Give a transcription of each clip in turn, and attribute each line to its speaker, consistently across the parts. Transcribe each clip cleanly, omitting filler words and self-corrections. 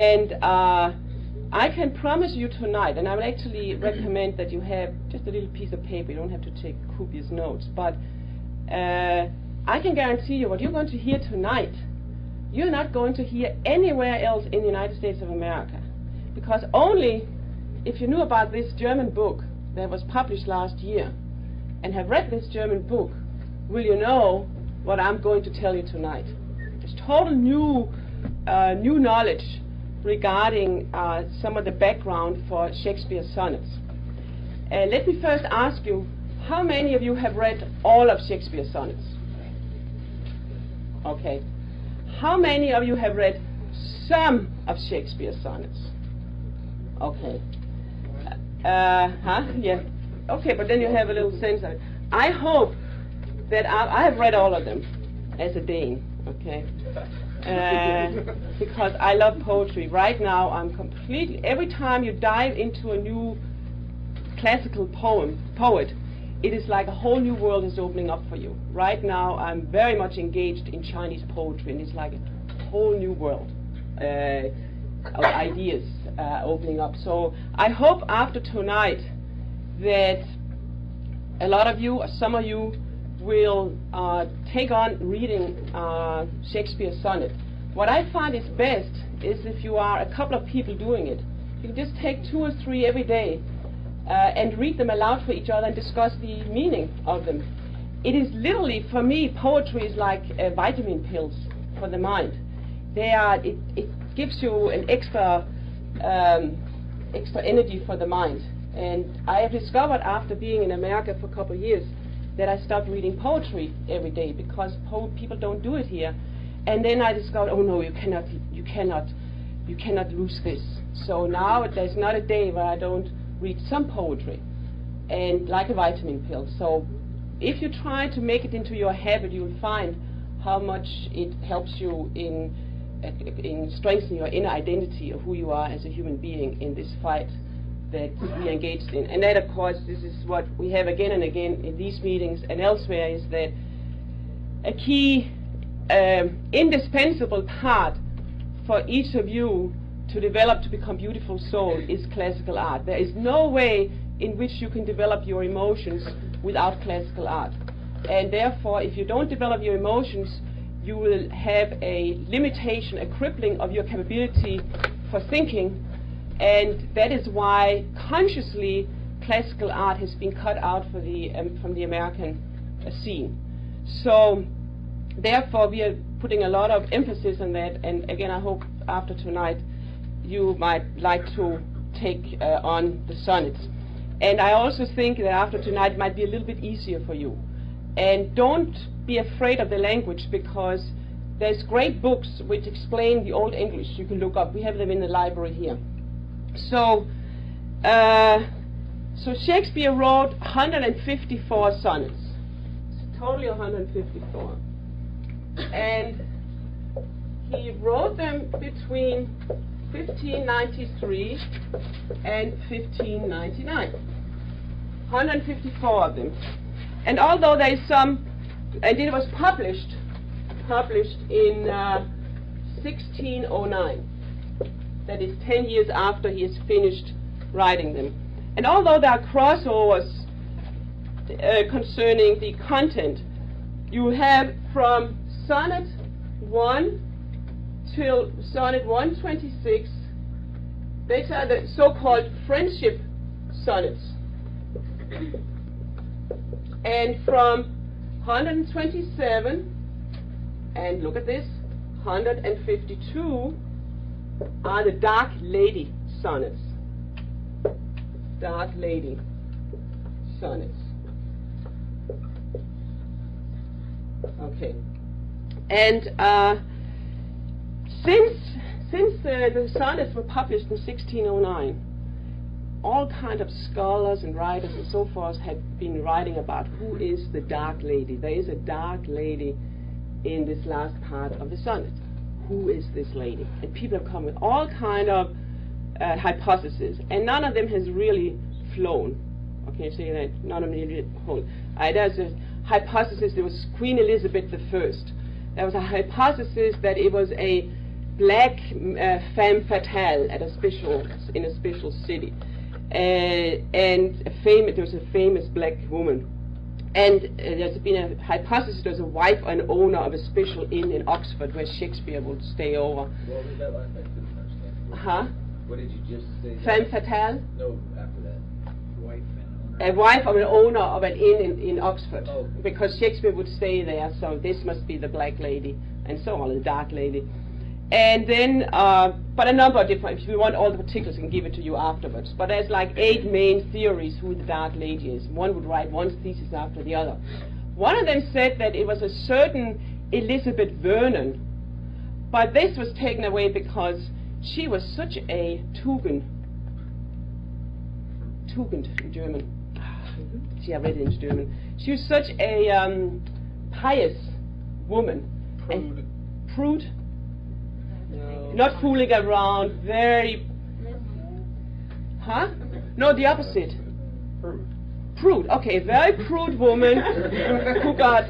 Speaker 1: And I can promise you tonight, and I would actually recommend that you have just a little piece of paper. You don't have to take copious notes, but I can guarantee you what you're going to hear tonight, you're not going to hear anywhere else in the United States of America. Because only if you knew about this German book that was published last year and have read this German book, will you know what I'm going to tell you tonight. It's total new knowledge regarding some of the background for Shakespeare's sonnets. Let me first ask you, how many of you have read all of Shakespeare's sonnets? Okay. How many of you have read some of Shakespeare's sonnets? Okay. Yeah. Okay, but then you have a little sense of it. I hope that I have read all of them as a Dane, okay? Because I love poetry. Right now, I'm completely, every time you dive into a new classical poet, it is like a whole new world is opening up for you. Right now, I'm very much engaged in Chinese poetry, and it's like a whole new world of ideas opening up. So I hope after tonight that a lot of you, or some of you, will take on reading Shakespeare's sonnet. What I find is best is if you are a couple of people doing it. You can just take 2 or 3 every day and read them aloud for each other and discuss the meaning of them. It is literally, for me, poetry is like vitamin pills for the mind. It gives you an extra energy for the mind. And I have discovered after being in America for a couple of years that I stopped reading poetry every day because people don't do it here. And then I discovered, oh no, you cannot lose this. So now there's not a day where I don't read some poetry, and like a vitamin pill. So if you try to make it into your habit, you'll find how much it helps you in strengthening your inner identity of who you are as a human being in this fight that we are engaged in. And that, of course, this is what we have again and again in these meetings and elsewhere, is that a key indispensable part for each of you to develop to become beautiful soul is classical art. There is no way in which you can develop your emotions without classical art. And therefore, if you don't develop your emotions, you will have a limitation, a crippling of your capability for thinking. And that is why consciously classical art has been cut out for from the American scene. So therefore we are putting a lot of emphasis on that, and again I hope after tonight you might like to take on the sonnets. And I also think that after tonight it might be a little bit easier for you. And don't be afraid of the language, because there's great books which explain the Old English you can look up. We have them in the library here. So, so Shakespeare wrote 154 sonnets, totally 154, and he wrote them between 1593 and 1599, 154 of them. And although there is some, and it was published in 1609. That is 10 years after he has finished writing them. And although there are crossovers concerning the content, you have from Sonnet 1 till Sonnet 126, these are the so-called friendship sonnets. And from 127, and look at this, 152, are the Dark Lady sonnets. Dark Lady sonnets. Okay. And since the sonnets were published in 1609, all kind of scholars and writers and so forth have been writing about who is the Dark Lady. There is a Dark Lady in this last part of the sonnet. Who is this lady? And people have come with all kind of hypotheses, and none of them has really flown. Okay, so that none of them really hold. There's a hypothesis there was Queen Elizabeth I. There was a hypothesis that it was a black femme fatale at in a special city, and there was a famous black woman, and there's been a hypothesis there's a wife and owner of a special inn in Oxford where Shakespeare would stay over.
Speaker 2: What was that last I couldn't understand.
Speaker 1: Huh?
Speaker 2: What did you just say?
Speaker 1: Femme fatale?
Speaker 2: No, after that. Wife and owner.
Speaker 1: A wife of an owner of an inn in Oxford,
Speaker 2: Oh.
Speaker 1: because Shakespeare would stay there, so this must be the black lady, and so on, the dark lady. And then, but a number of different, if you want all the particulars, I can give it to you afterwards. But there's like 8 main theories who the dark lady is. One would write one thesis after the other. One of them said that it was a certain Elizabeth Vernon, but this was taken away because she was such a Tugend in German. See, I read it in German. She was such a pious woman.
Speaker 2: Prude.
Speaker 1: Prude?
Speaker 2: No.
Speaker 1: Not fooling around, very... Huh? No, the opposite.
Speaker 2: Prude.
Speaker 1: Prude, okay, very prude woman who got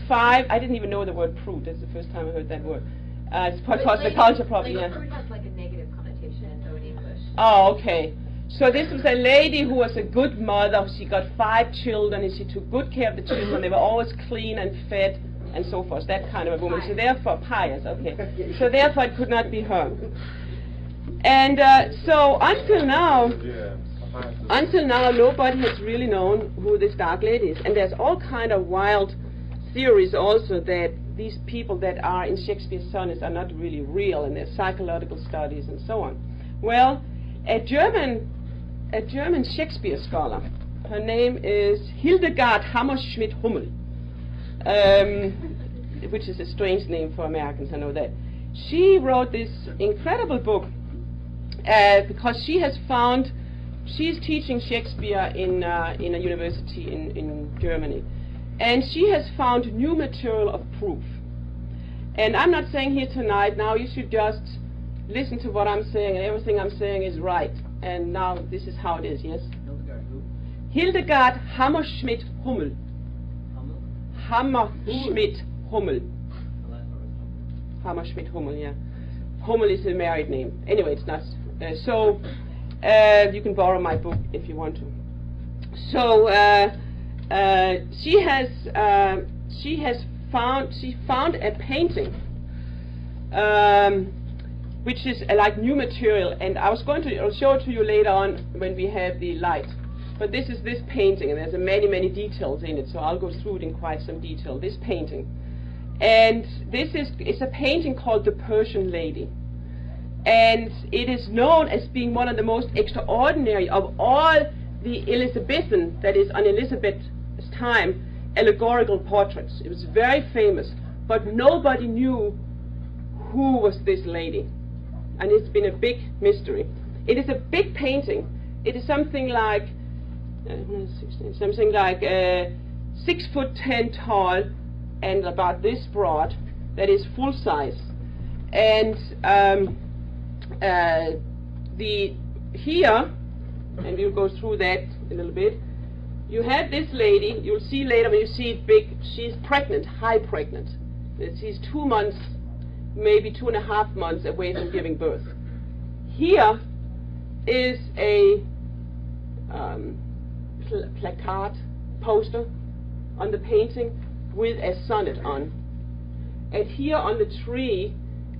Speaker 1: 5, I didn't even know the word prude, that's the first time I heard that word. It's because the culture probably, yeah.
Speaker 3: Prude has like a negative connotation though in English.
Speaker 1: Oh, okay. So this was a lady who was a good mother. She got 5 children and she took good care of the children. They were always clean and fed and so forth. That kind of a woman. So therefore, pious, okay. So therefore it could not be her. And so until now, nobody has really known who this dark lady is. And there's all kind of wild theories also that these people that are in Shakespeare's sonnets are not really real, and there's psychological studies and so on. Well, a German Shakespeare scholar, her name is Hildegard Hammerschmidt-Hummel, which is a strange name for Americans, I know that. She wrote this incredible book because she has found, she's teaching Shakespeare in a university in Germany, and she has found new material of proof. And I'm not saying here tonight, now you should just listen to what I'm saying, and everything I'm saying is right. And now this is how it is, yes?
Speaker 2: Hildegard who?
Speaker 1: Hildegard Hammerschmidt-Hummel. Hammerschmidt-Hummel. Hammerschmidt-Hummel, yeah. Hummel is a married name. Anyway, it's not. You can borrow my book if you want to. So she found a painting which is like new material, and I'll show it to you later on when we have the light. But this is this painting, and there's many details in it, so I'll go through it in quite some detail. This painting, and it's a painting called The Persian Lady, and it is known as being one of the most extraordinary of all the Elizabethan, that is on Elizabeth's time, allegorical portraits. It was very famous, but nobody knew who was this lady, and it's been a big mystery. It is a big painting. It is something like 6'10" tall and about this broad. That is full size. And here, and we'll go through that a little bit. You have this lady. You'll see later when you see it big. She's pregnant, high pregnant. She's 2 months, maybe 2.5 months away from giving birth. Here is a placard, poster on the painting with a sonnet on. And here on the tree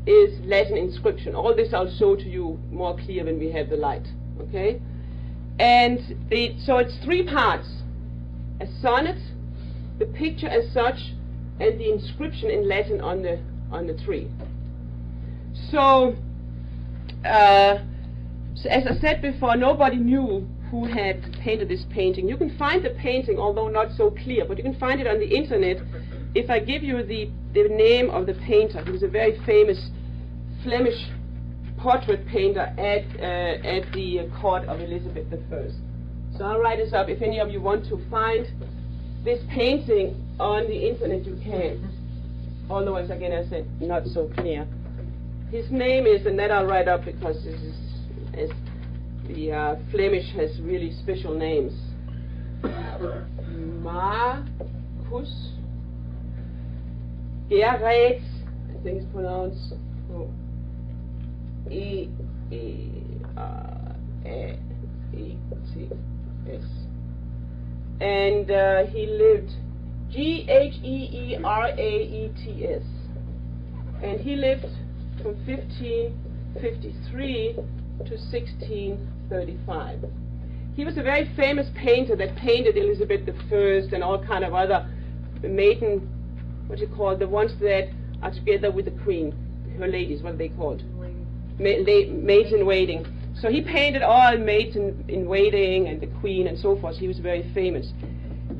Speaker 1: is Latin inscription. All this I'll show to you more clear when we have the light. Okay? And so it's 3 parts: a sonnet, the picture as such, and the inscription in Latin on the tree. So, as I said before, nobody knew who had painted this painting. You can find the painting, although not so clear, but you can find it on the internet. If I give you the name of the painter, he was a very famous Flemish portrait painter at the court of Elizabeth I. So I'll write this up. If any of you want to find this painting on the internet, you can. Although, as again I said, not so clear. His name is, and that I'll write up because this is the Flemish has really special names. Marcus Gerrit, I think it's pronounced. Oh, G-H-E-E-R-A-E-T-S. And he lived G-H-E-E-R-A-E-T-S. And he lived from 1553 to 1635. He was a very famous painter that painted Elizabeth I and all kind of other maiden, what you call the ones that are together with the queen, her ladies, what are they called? Maids in waiting. So he painted all maids in waiting and the queen and so forth. He was very famous.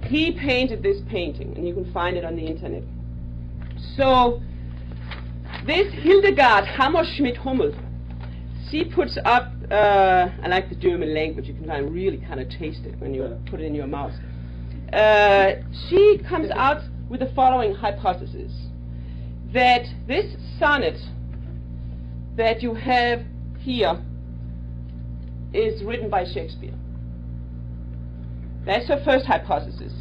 Speaker 1: He painted this painting, and you can find it on the internet. So this Hildegard Hammerschmidt-Hummel, she puts up, I like the German language, you can really kind of taste it when you put it in your mouth. She comes out with the following hypothesis, that this sonnet that you have here is written by Shakespeare. That's her first hypothesis.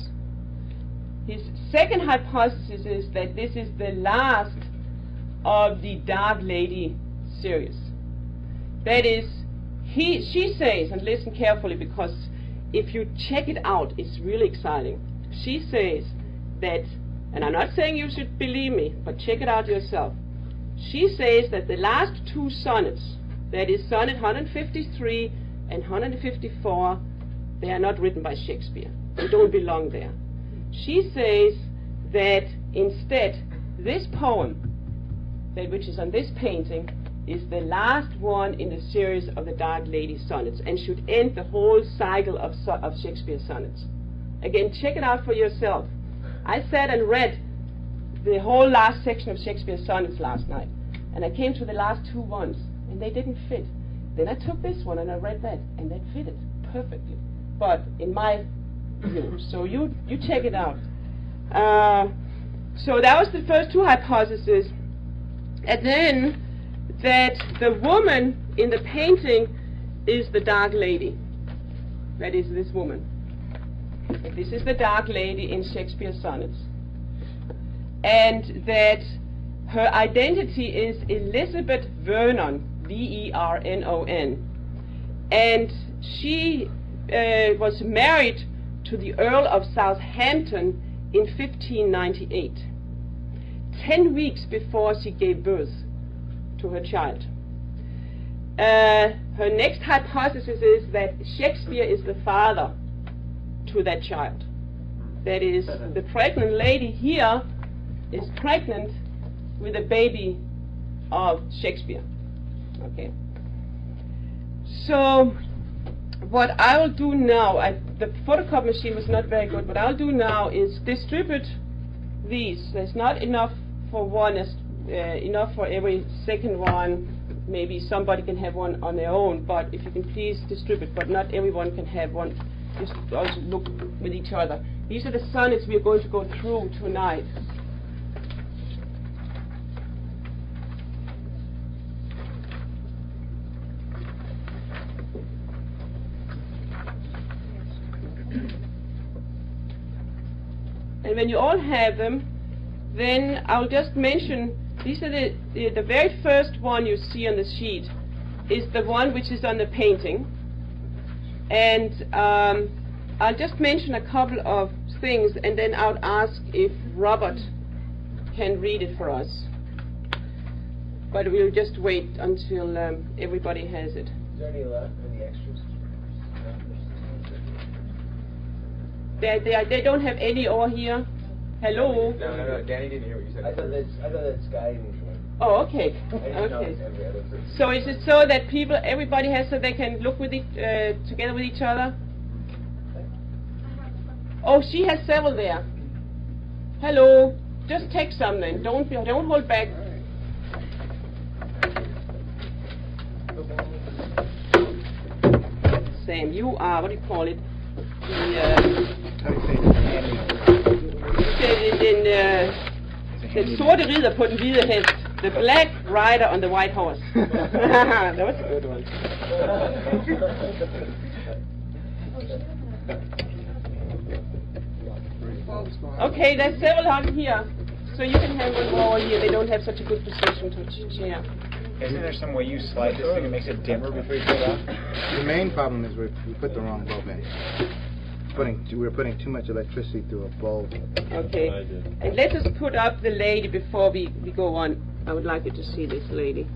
Speaker 1: His second hypothesis is that this is the last of the Dark Lady series. That is, she says, and listen carefully because if you check it out, it's really exciting. She says that, and I'm not saying you should believe me, but check it out yourself. She says that the last two sonnets, that is sonnet 153 and 154, they are not written by Shakespeare. They don't belong there. She says that instead, this poem, that which is on this painting, is the last one in the series of the Dark Lady sonnets and should end the whole cycle of Shakespeare sonnets. Again, check it out for yourself. I sat and read the whole last section of Shakespeare sonnets last night, and I came to the last two ones, and they didn't fit. Then I took this one and I read that, and that fitted perfectly. But in my view, so you check it out. So that was the first two hypotheses, and then that the woman in the painting is the Dark Lady. That is this woman. This is the Dark Lady in Shakespeare sonnets. And that her identity is Elizabeth Vernon, V-E-R-N-O-N. And she was married to the Earl of Southampton in 1598, 10 weeks before she gave birth to her child. Her next hypothesis is that Shakespeare is the father to that child. That is, the pregnant lady here is pregnant with a baby of Shakespeare. Okay. So what I will do now, the photocopy machine was not very good. What I'll do now is distribute these. There's not enough for one, enough for every second one. Maybe somebody can have one on their own, but if you can please distribute, but not everyone can have one. Just also look with each other. These are the sonnets we are going to go through tonight. And when you all have them, then I'll just mention, these are the very first one you see on the sheet is the one which is on the painting. And I'll just mention a couple of things, and then I'll ask if Robert can read it for us. But we'll just wait until everybody has it.
Speaker 2: Is there any left? Any extras?
Speaker 1: They don't have any over here. Hello?
Speaker 2: No. Danny didn't hear what you said. I thought that Sky needs one.
Speaker 1: Oh, okay.
Speaker 2: Okay.
Speaker 1: So is it so that everybody has, so they can look with together with each other? Oh, she has several there. Hello. Just take some then. Don't hold back. Sam, you are, what do you call it? Den sorte ridder på den hvide hest. The black rider on the white horse. That was a good one. Okay, there's several on here. So you can have one more here. They don't have such a good position to chair.
Speaker 4: Isn't there some way you slide this thing and makes it dimmer before you put it off?
Speaker 5: The main problem is we put the wrong bulb in. We're putting too much electricity through a bulb.
Speaker 1: Okay. And let us put up the lady before we go on. I would like you to see this lady.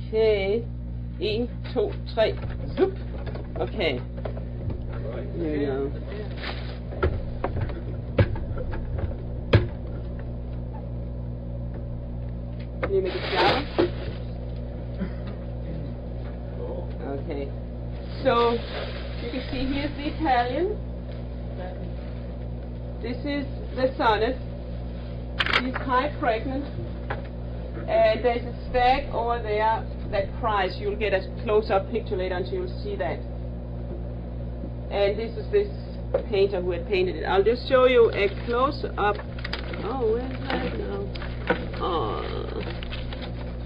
Speaker 1: Okay. 1, 2, 3. Zoop. Okay. There you go. Can you make it louder? Okay. So you can see here's the Italian. This is the sonnet. She's high pregnant. And there's a stag over there that cries. You'll get a close-up picture later on, so you'll see that. And this is this painter who had painted it. I'll just show you a close-up. Oh, where's that now? Oh,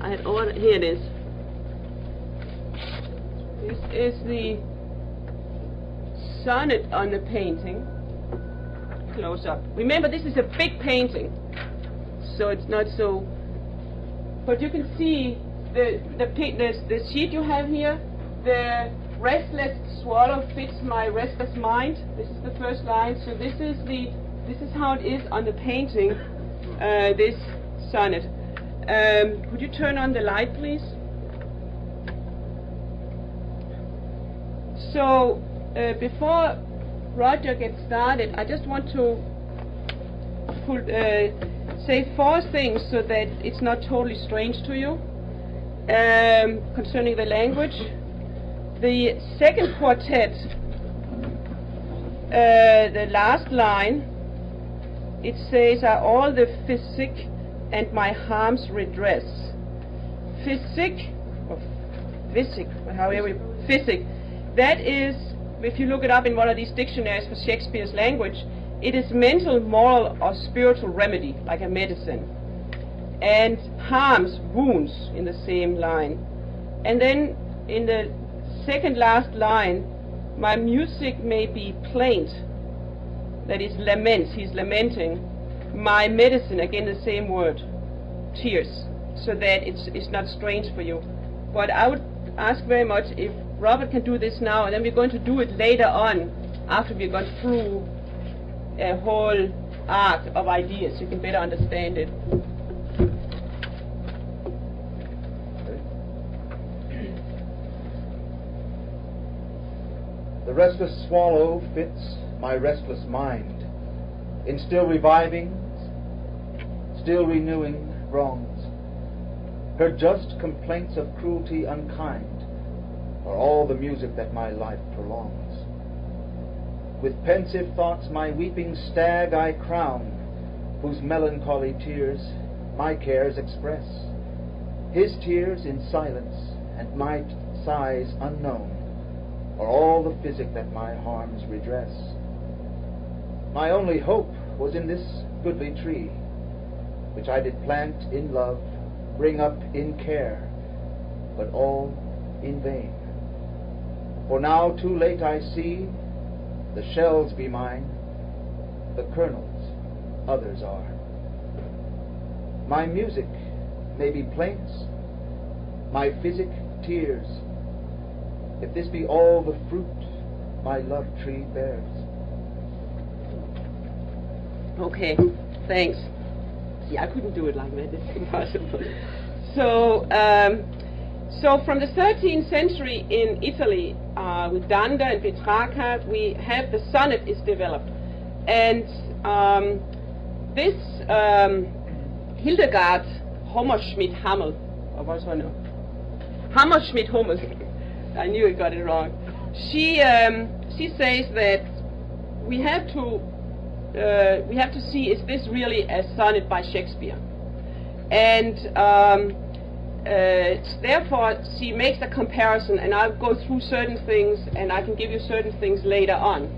Speaker 1: I had ordered. Here it is. This is the sonnet on the painting. Close-up. Remember, this is a big painting, so it's not so. But you can see the sheet you have here. The restless swallow fits my restless mind. This is the first line. So this is how it is on the painting. This sonnet. Could you turn on the light, please? So before Roger gets started, I just want to say 4 things so that it's not totally strange to you concerning the language. The second quartet, the last line, it says, "Are all the physic and my harms redress." Physic, or physic, however, physic, that is, if you look it up in one of these dictionaries for Shakespeare's language, it is mental, moral, or spiritual remedy, like a medicine. And harms, wounds, in the same line. And then in the second last line, my music may be plaint, that is lament, he's lamenting. My medicine, again the same word, tears, so that it's not strange for you. But I would ask very much if Robert can do this now, and then we're going to do it later on, after we've gone through a whole arc of ideas, you can better understand it.
Speaker 6: The restless swallow fits my restless mind, in still reviving, still renewing wrongs. Her just complaints of cruelty unkind are all the music that my life prolongs. With pensive thoughts my weeping stag I crown, whose melancholy tears my cares express. His tears in silence and my sighs unknown are all the physic that my harms redress. My only hope was in this goodly tree, which I did plant in love, bring up in care, but all in vain. For now too late I see, the shells be mine, the kernels others are. My music may be plaints, my physic tears, if this be all the fruit my love tree bears.
Speaker 1: Okay, thanks. Yeah, I couldn't do it like that, it's impossible. So, so from the 13th century in Italy, with Dante and Petrarca, we have the sonnet is developed. And this Hildegard Hammerschmidt-Hummel, or what's her name? Hammerschmidt-Hummel, I knew I got it wrong. She says that we have to see, is this really a sonnet by Shakespeare? And therefore she makes a comparison, and I'll go through certain things and I can give you certain things later on.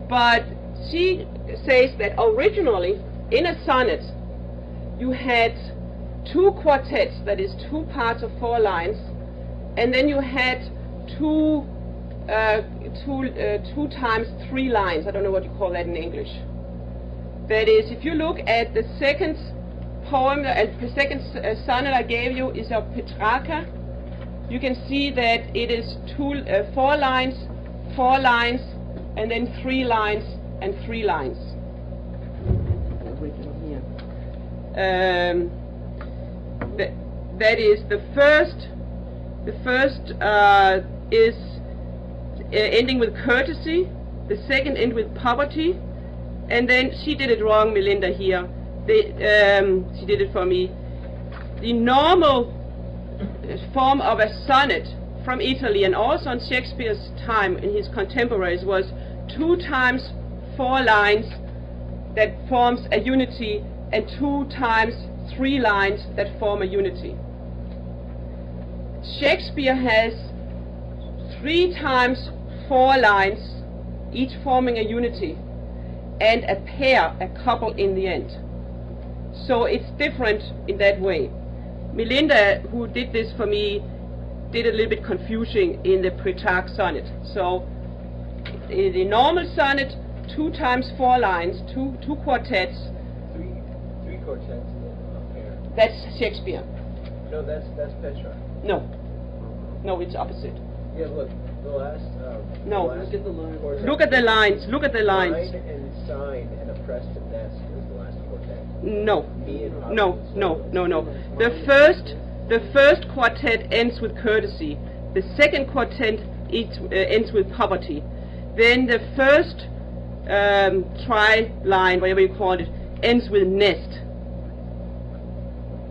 Speaker 1: But she says that originally in a sonnet you had 2 quartets, that is 2 parts of 4 lines, and then you had 2 times 3 lines. I don't know what you call that in English. That is, if you look at the second poem, the second sonnet I gave you is of Petrarca, you can see that it is 4 lines, 4 lines, and then 3 lines and 3 lines. That is the first is ending with courtesy, the second end with poverty, and then she did it wrong, Melinda here. She did it for me. The normal form of a sonnet from Italy and also in Shakespeare's time in his contemporaries was 2 times 4 lines that forms a unity and 2 times 3 lines that form a unity. Shakespeare has 3 times 4 lines, each forming a unity, and a pair, a couple in the end. So it's different in that way. Melinda, who did this for me, did a little bit confusing in the Petrarch sonnet. So in the normal sonnet, 2 times 4 lines, two quartets.
Speaker 2: Three quartets up here.
Speaker 1: That's Shakespeare.
Speaker 2: No, that's Petrarch.
Speaker 1: No, it's opposite.
Speaker 2: Yeah, look, the last.
Speaker 1: No.
Speaker 2: The last quartet.
Speaker 1: Look at the lines. Look at the lines.
Speaker 2: Sign and sign and oppressed and nest is the last quartet.
Speaker 1: No.
Speaker 2: Me and
Speaker 1: No. The first quartet ends with courtesy. The second quartet ends with poverty. Then the first tri-line, whatever you call it, ends with nest.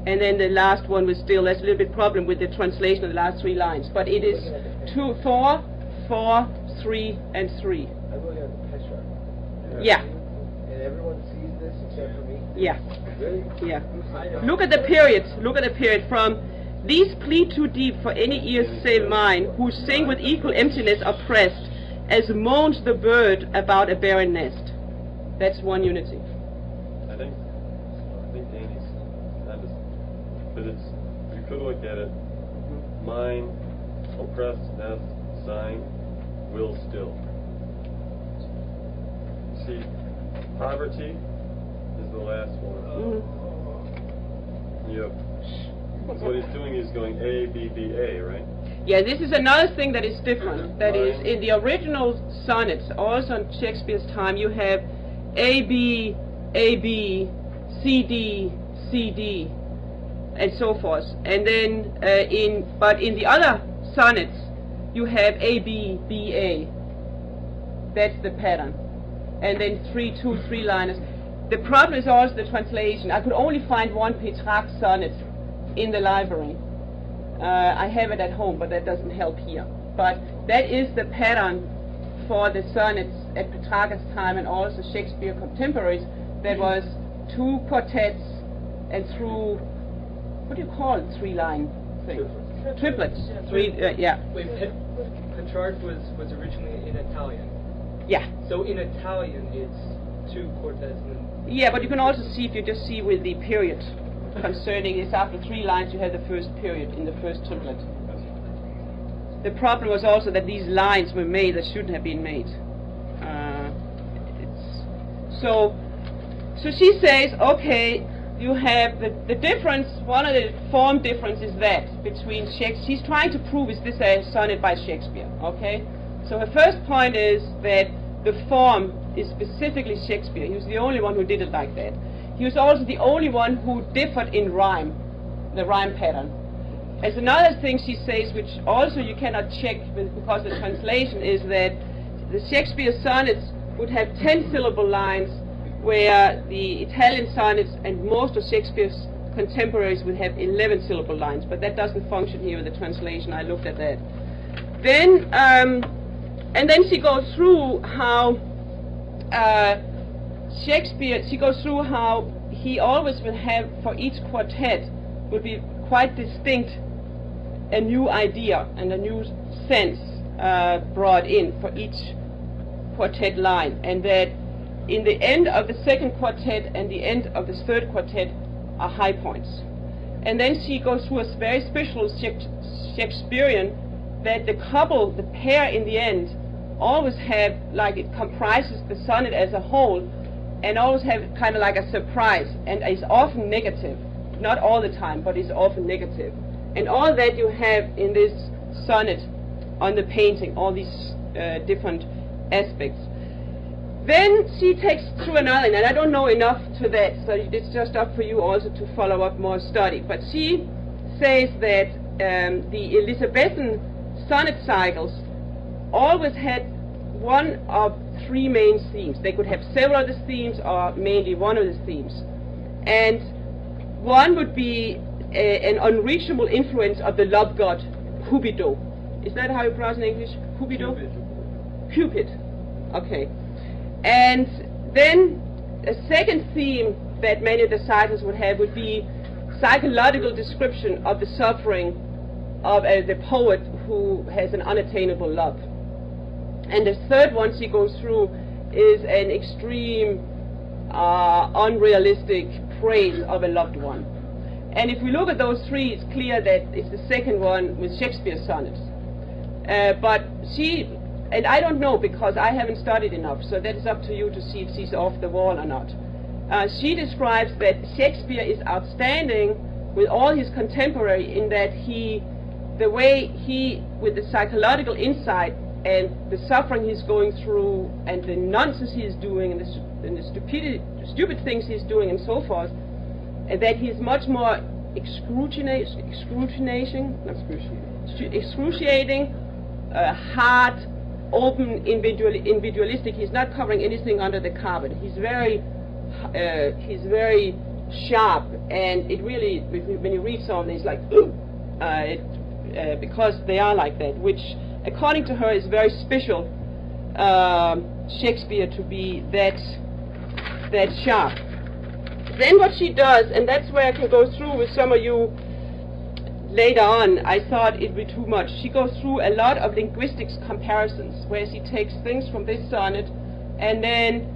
Speaker 1: And then the last one was still, there's a little bit problem with the translation of the last 3 lines. But it is 2, 4, 4, 3, and 3.
Speaker 2: I'm looking at the Petrarch.
Speaker 1: Yeah.
Speaker 2: And everyone sees this except for me?
Speaker 1: Yeah.
Speaker 2: Really?
Speaker 1: Yeah.
Speaker 2: I know.
Speaker 1: Look at the period. Look at the period from these plead too deep for any ears save mine, who sing with equal emptiness oppressed, as moans the bird about a barren nest. That's one unity.
Speaker 7: I think Danny's kind of, but it's, you could look at it, mine, oppressed, nest, sign, will still. See, poverty is the last one. Yep. So what he's doing is going A, B, B, A, right?
Speaker 1: Yeah, this is another thing that is different. That is, in the original sonnets, also in Shakespeare's time, you have A, B, C, D, C, D, and so forth. And then, but in the other sonnets, you have A, B, B, A. That's the pattern. And then 3, 2, 3 liners. The problem is also the translation. I could only find one Petrarch sonnet in the library. I have it at home, but that doesn't help here. But that is the pattern for the sonnets at Petrarch's time and also Shakespeare contemporaries. There was 2 quartets and through, what do you call it, 3-line thing? Triplets. Yeah.
Speaker 8: Wait, Petrarch was originally in Italian.
Speaker 1: Yeah.
Speaker 8: So in Italian, it's 2 quartets. And
Speaker 1: yeah, but you can also see, if you just see with the period concerning this, after 3 lines you have the first period in the first triplet. The problem was also that these lines were made that shouldn't have been made. So she says, okay, you have the difference, one of the form differences that between Shakespeare, she's trying to prove, is this a sonnet by Shakespeare, okay? So her first point is that the form is specifically Shakespeare. He was the only one who did it like that. He was also the only one who differed in rhyme, the rhyme pattern. As another thing she says, which also you cannot check because the translation is that the Shakespeare sonnets would have 10-syllable lines, where the Italian sonnets and most of Shakespeare's contemporaries would have 11-syllable lines, but that doesn't function here with the translation. I looked at that. Then, and then she goes through how Shakespeare, she goes through how he always will have, for each quartet, would be quite distinct a new idea and a new sense brought in for each quartet line, and that in the end of the second quartet and the end of the third quartet are high points. And then she goes through a very special Shakespearean, that the couple, the pair in the end, always have, like, it comprises the sonnet as a whole, and always have kind of like a surprise, and is often negative. Not all the time, but is often negative. And all that you have in this sonnet on the painting, all these different aspects. Then she takes through another, and I don't know enough to that, so it's just up for you also to follow up more study. But she says that the Elizabethan sonnet cycles always had one of three main themes. They could have several of the themes, or mainly one of the themes. And one would be an unreachable influence of the love god Cupido. Is that how you pronounce it in English? Cupido? Cupid. Okay. And then a second theme that many of the cycles would have would be psychological description of the suffering of the poet who has an unattainable love. And the third one she goes through is an extreme, unrealistic praise of a loved one. And if we look at those three, it's clear that it's the second one with Shakespeare's sonnets. But she, and I don't know because I haven't studied enough, so that is up to you to see if she's off the wall or not. She describes that Shakespeare is outstanding with all his contemporary in that the way he, with the psychological insight and the suffering he's going through and the nonsense he's doing and the stupid things he's doing and so forth, and that he's much more excruciating, hard, open, individualistic. He's not covering anything under the carpet. He's very sharp, and it really, when you read some of these, like, because they are like that, which, according to her, is very special Shakespeare to be that sharp. Then what she does, and that's where I can go through with some of you later on, I thought it'd be too much. She goes through a lot of linguistics comparisons, where she takes things from this sonnet and then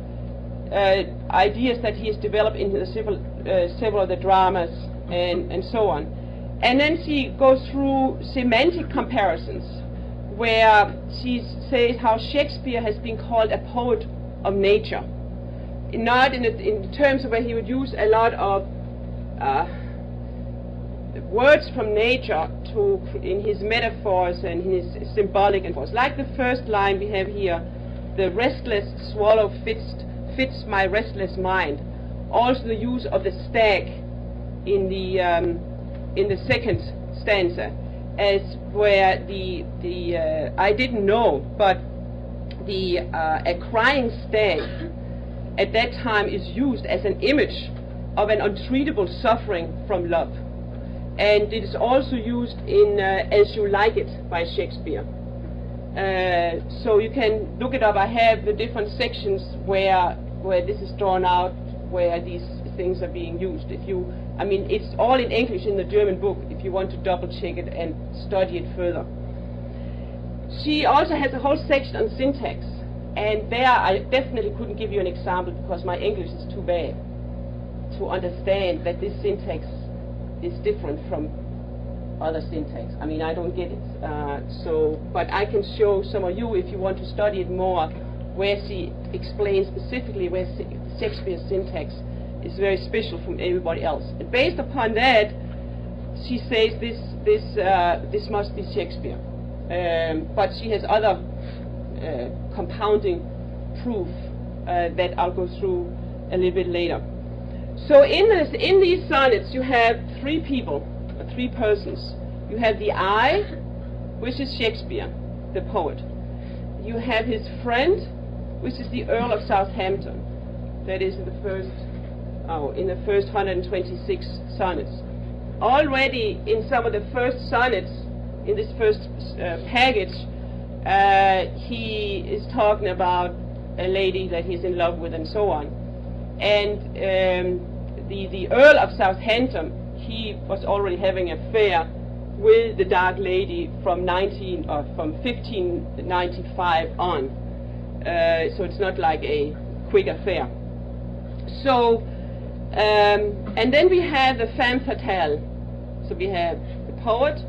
Speaker 1: ideas that he has developed into the several of the dramas and so on. And then she goes through semantic comparisons, where she says how Shakespeare has been called a poet of nature. Not in terms of where he would use a lot of words from nature in his metaphors and in his symbolic metaphors. Like the first line we have here, the restless swallow fits my restless mind. Also the use of the stag in the second stanza, as where the I didn't know, but a crying stag at that time is used as an image of an untreatable suffering from love. And it is also used in As You Like It by Shakespeare. So you can look it up. I have the different sections where this is drawn out, where these things are being used. I mean, it's all in English in the German book, if you want to double check it and study it further. She also has a whole section on syntax, and there I definitely couldn't give you an example because my English is too bad to understand that this syntax is different from other syntax. I mean, I don't get it. But I can show some of you, if you want to study it more, where she explains specifically where Shakespeare's syntax is very special from everybody else. And based upon that, she says this must be Shakespeare. But she has other compounding proof that I'll go through a little bit later. So in these sonnets you have three people, three persons. You have the I, which is Shakespeare, the poet. You have his friend, which is the Earl of Southampton. That is in the first 126 sonnets. Already in some of the first sonnets, in this first package, he is talking about a lady that he's in love with and so on. And the Earl of Southampton, he was already having an affair with the Dark Lady from 1595 on. So it's not like a quick affair. So, and then we have the femme fatale, So we have the poet,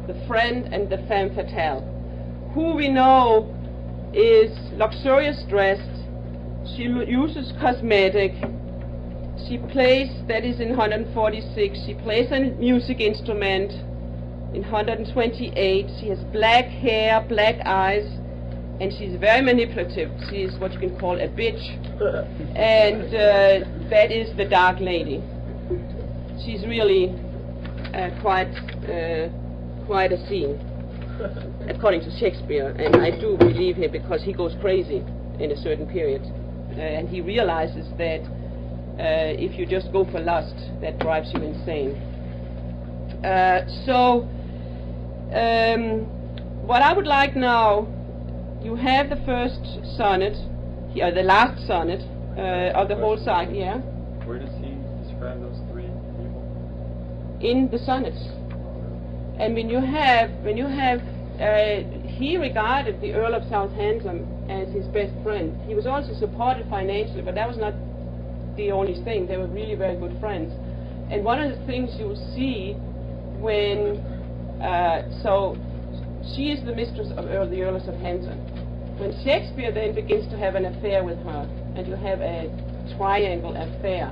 Speaker 1: the friend, and the femme fatale, who we know is luxurious dressed. She uses cosmetic. She plays, that is in 146, she plays a music instrument. In 128, she has black hair, black eyes, and she's very manipulative. She is what you can call a bitch. And that is the Dark Lady. She's really quite a scene, according to Shakespeare, and I do believe him because he goes crazy in a certain period, and he realizes that if you just go for lust, that drives you insane. What I would like now, you have the first sonnet, here, the last sonnet of the whole cycle, yeah?
Speaker 7: Where does he describe those three people?
Speaker 1: In the sonnets. And when you have, he regarded the Earl of Southampton as his best friend. He was also supported financially, but that was not the only thing. They were really very good friends. And one of the things you will see when, so she is the mistress of the Earl of Southampton. When Shakespeare then begins to have an affair with her, and you have a triangle affair,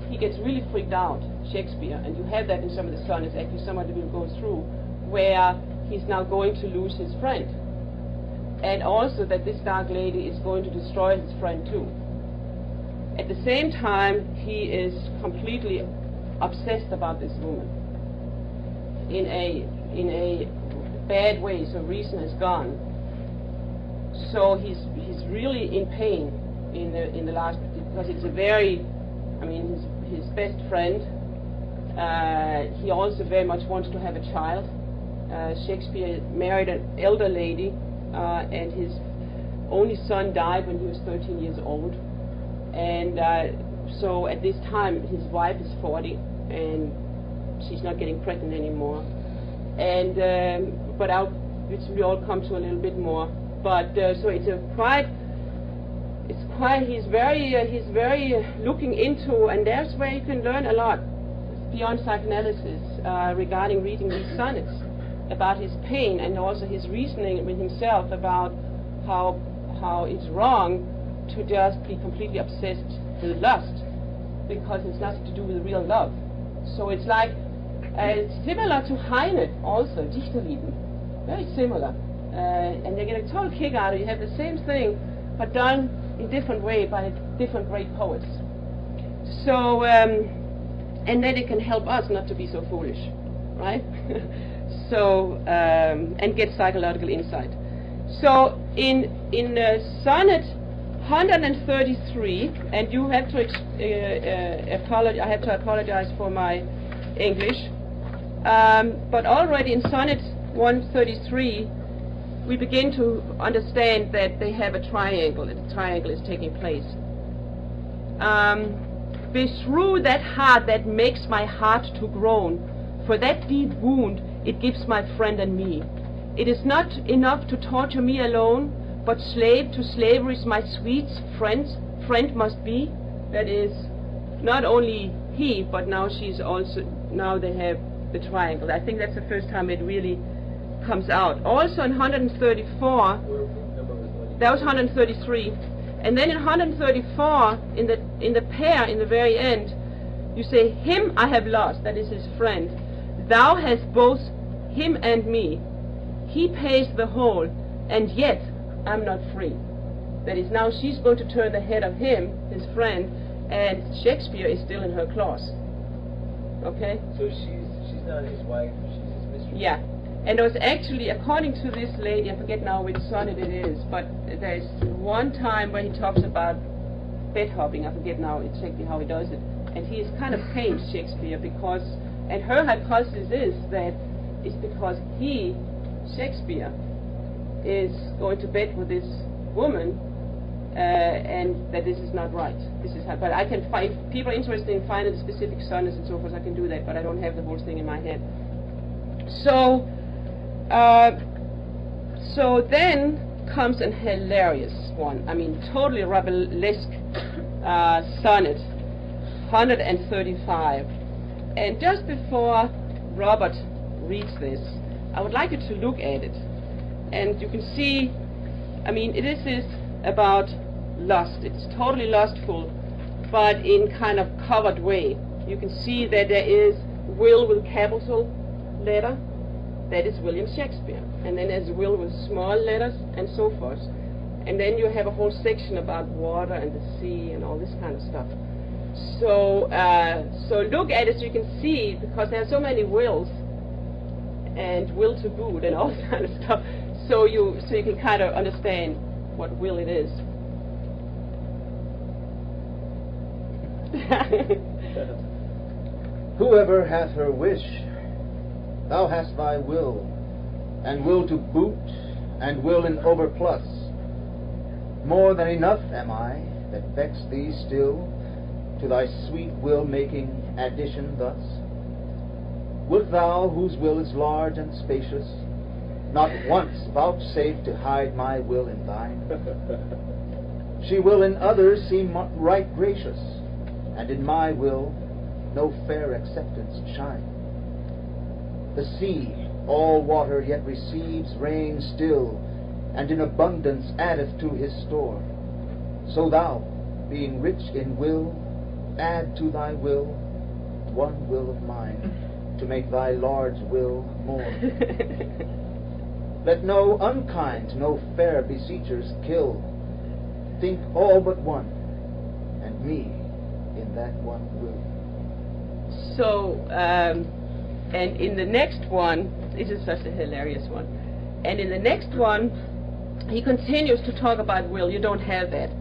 Speaker 1: he gets really freaked out, Shakespeare, and you have that in some of the sonnets, actually some of them will go through, where he's now going to lose his friend. And also that this Dark Lady is going to destroy his friend too. At the same time, he is completely obsessed about this woman in a bad way, so reason is gone. So he's really in pain in the last, because it's a very, I mean, his best friend. He also very much wants to have a child. Shakespeare married an elder lady, and his only son died when he was 13 years old. And so at this time, his wife is 40, and she's not getting pregnant anymore. And which we all come to a little bit more. But so he's very looking into, and that's where you can learn a lot beyond psychoanalysis regarding reading these sonnets, about his pain and also his reasoning with himself about how it's wrong to just be completely obsessed with lust, because it's nothing to do with real love. So it's like similar to Heine also, Dichterlieben, very similar. And they get a total kick out of it. You have the same thing, but done in different way by different great poets. So, and then it can help us not to be so foolish, right? So, and get psychological insight. So, in sonnet 133, and you have to apologize. I have to apologize for my English, but already in sonnet 133. We begin to understand that they have a triangle, and the triangle is taking place. Bethrough that heart that makes my heart to groan, for that deep wound it gives my friend and me. It is not enough to torture me alone, but slave to slavery's my sweet friend must be. That is, not only he, but now she's also, now they have the triangle. I think that's the first time it really comes out. Also in 134, that was 133, and then in 134, in the pair in the very end, you say, him I have lost, that is his friend. Thou hast both him and me. He pays the whole, and yet I'm not free. That is, now she's going to turn the head of him, his friend, and Shakespeare is still in her claws. Okay?
Speaker 2: So she's not his wife, she's his mistress.
Speaker 1: Yeah. And it was actually, according to this lady, I forget now which sonnet it is, but there's one time where he talks about bed hopping. I forget now exactly how he does it. And he is kind of pained, Shakespeare, because, and her hypothesis is that it's because he, Shakespeare, is going to bed with this woman, and that this is not right. This is how, but I can find, if people are interested in finding specific sonnets and so forth, I can do that, but I don't have the whole thing in my head. So, so then comes an hilarious one, I mean totally Rabelaisque sonnet, 135. And just before Robert reads this, I would like you to look at it. And you can see, I mean, this is about lust. It's totally lustful, but in kind of covered way. You can see that there is will with capital letter. That is William Shakespeare. And then there's will with small letters and so forth. And then you have a whole section about water and the sea and all this kind of stuff. So look at it so you can see, because there are so many wills and will to boot and all this kind of stuff. So you can kind of understand what will it is.
Speaker 6: Whoever hath her wish, thou hast thy will, and will to boot, and will in overplus. More than enough am I, that vex thee still, to thy sweet will-making addition thus. Wilt thou, whose will is large and spacious, not once vouchsafe to hide my will in thine? She will in others seem right gracious, and in my will no fair acceptance shine. The sea, all water, yet receives rain still, and in abundance addeth to his store. So thou, being rich in will, add to thy will one will of mine, to make thy large will more. Let no unkind, no fair beseechers kill. Think all but one, and me in that one will.
Speaker 1: So, and in the next one, this is such a hilarious one. And in the next one, he continues to talk about will. You don't have that.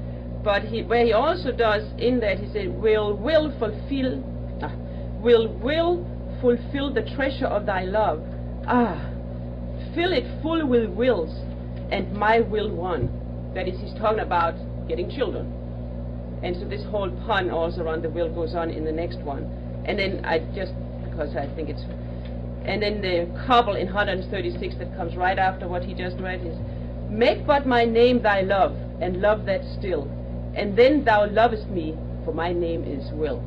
Speaker 1: But where he also does in that, he said, will fulfill the treasure of thy love. Fill it full with wills, and my will one. That is, he's talking about getting children. And so this whole pun also around the will goes on in the next one. And then because I think it's, and then the couple in 136 that comes right after what he just read is, make but my name thy love, and love that still, and then thou lovest me, for my name is will.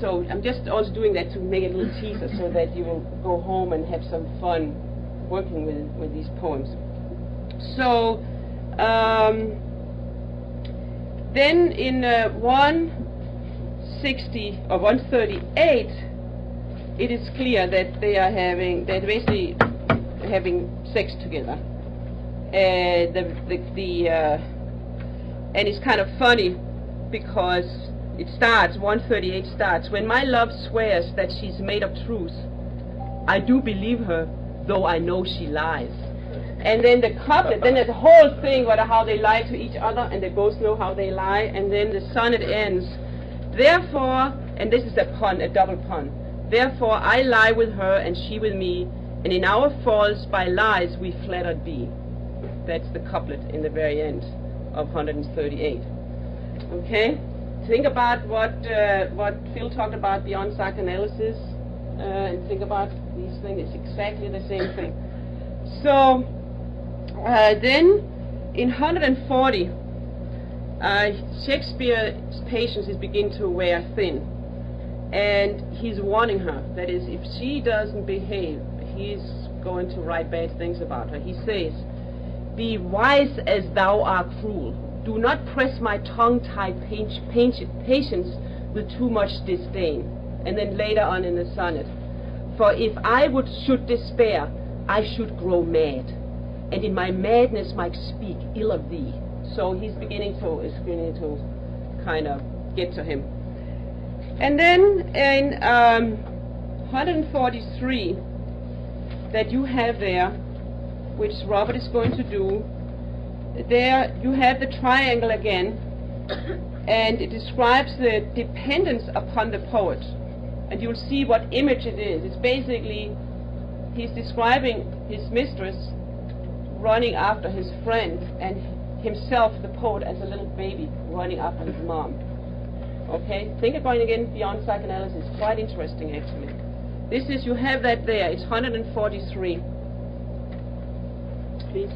Speaker 1: So I'm just also doing that to make a little teaser so that you will go home and have some fun working with these poems. So then in 160 or 138, it is clear that they're basically having sex together. And it's kind of funny because it starts, 138 starts, when my love swears that she's made of truth, I do believe her, though I know she lies. And then the couplet, then there's a whole thing about how they lie to each other, and they both know how they lie, and then the sonnet ends, therefore, and this is a pun, a double pun, therefore I lie with her and she with me, and in our faults by lies we flattered be. That's the couplet in the very end of 138. Okay? Think about what Phil talked about beyond psychoanalysis, and think about these things. It's exactly the same thing. So then in 140, Shakespeare's patience is beginning to wear thin, and he's warning her. That is, if she doesn't behave, he's going to write bad things about her. He says, be wise as thou art cruel. Do not press my tongue-tied patience with too much disdain. And then later on in the sonnet, for if I should despair, I should grow mad, and in my madness might speak ill of thee. So he's beginning to kind of get to him. And then in 143, that you have there, which Robert is going to do, there you have the triangle again, and it describes the dependence upon the poet. And you'll see what image it is. It's basically, he's describing his mistress running after his friend, and himself, the poet, as a little baby running after his mom. Okay? Think of going again beyond psychoanalysis. It's quite interesting, actually. This is, you have that there. It's 143. Please.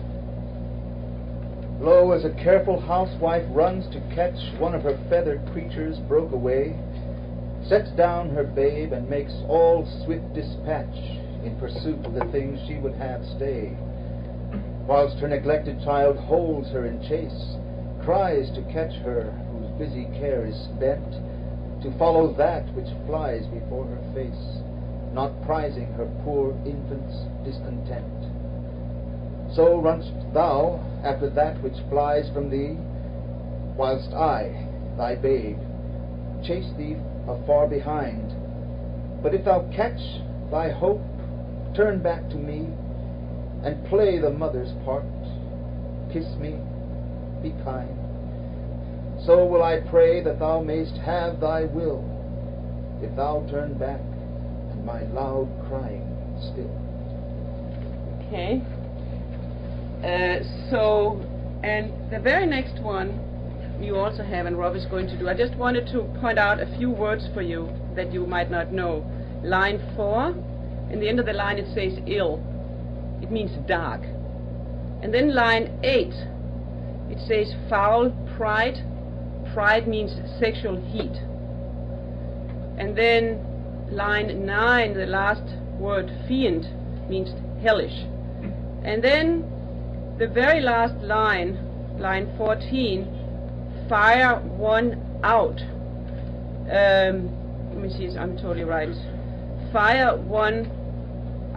Speaker 6: Lo, as a careful housewife runs to catch one of her feathered creatures broke away, sets down her babe and makes all swift dispatch in pursuit of the things she would have stay, whilst her neglected child holds her in chase, cries to catch her whose busy care is spent, to follow that which flies before her face, not prizing her poor infant's discontent. So run'st thou after that which flies from thee, whilst I, thy babe, chase thee afar behind. But if thou catch thy hope, turn back to me, and play the mother's part. Kiss me, be kind. So will I pray that thou mayst have thy will, if thou turn back, and my loud crying still.
Speaker 1: Okay. And the very next one you also have, and Rob is going to do. I just wanted to point out a few words for you that you might not know. Line 4, in the end of the line it says ill. It means dark. And then line 8, it says foul pride. Pride means sexual heat. And then line 9, the last word, fiend, means hellish. And then the very last line, line 14, fire one out. Let me see if I'm totally right. Fire one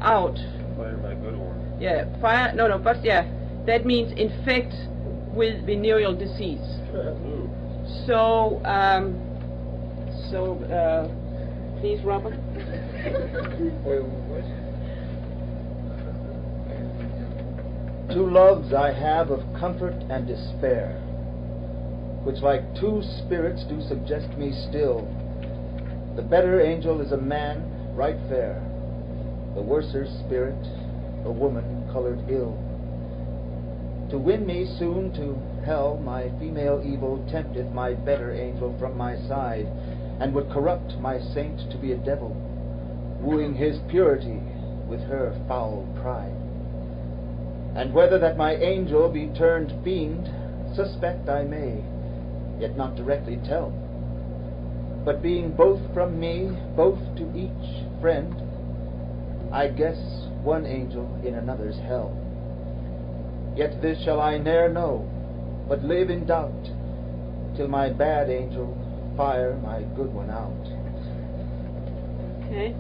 Speaker 1: out.
Speaker 7: Fire my good one.
Speaker 1: Yeah, fire, but yeah, that means infect with venereal disease. So, please, Robert.
Speaker 6: Two loves I have of comfort and despair, which like two spirits do suggest me still. The better angel is a man right fair, the worser spirit a woman colored ill. To win me soon to hell, my female evil tempteth my better angel from my side, and would corrupt my saint to be a devil, wooing his purity with her foul pride. And whether that my angel be turned fiend, suspect I may, yet not directly tell. But being both from me, both to each friend, I guess one angel in another's hell. Yet this shall I ne'er know, but live in doubt, till my bad angel fire my good one out.
Speaker 1: Okay.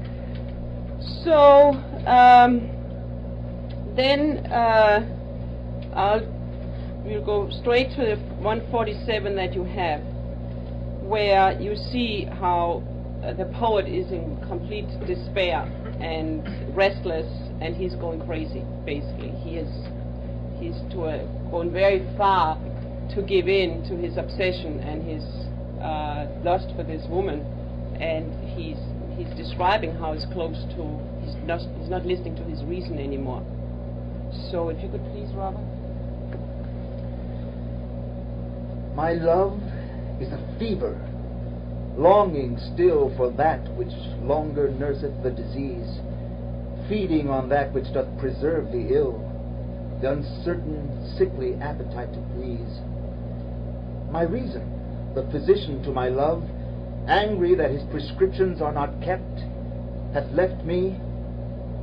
Speaker 1: So, then we'll go straight to the 147 that you have, where you see how the poet is in complete despair and restless, and he's going crazy. Basically, he's going very far to give in to his obsession and his lust for this woman, and he's describing how he's close to, he's not listening to his reason anymore. So if you could please, Robert.
Speaker 6: My love is a fever, longing still for that which longer nurseth the disease, feeding on that which doth preserve the ill, the uncertain sickly appetite to please. My reason, the physician to my love, angry that his prescriptions are not kept, hath left me,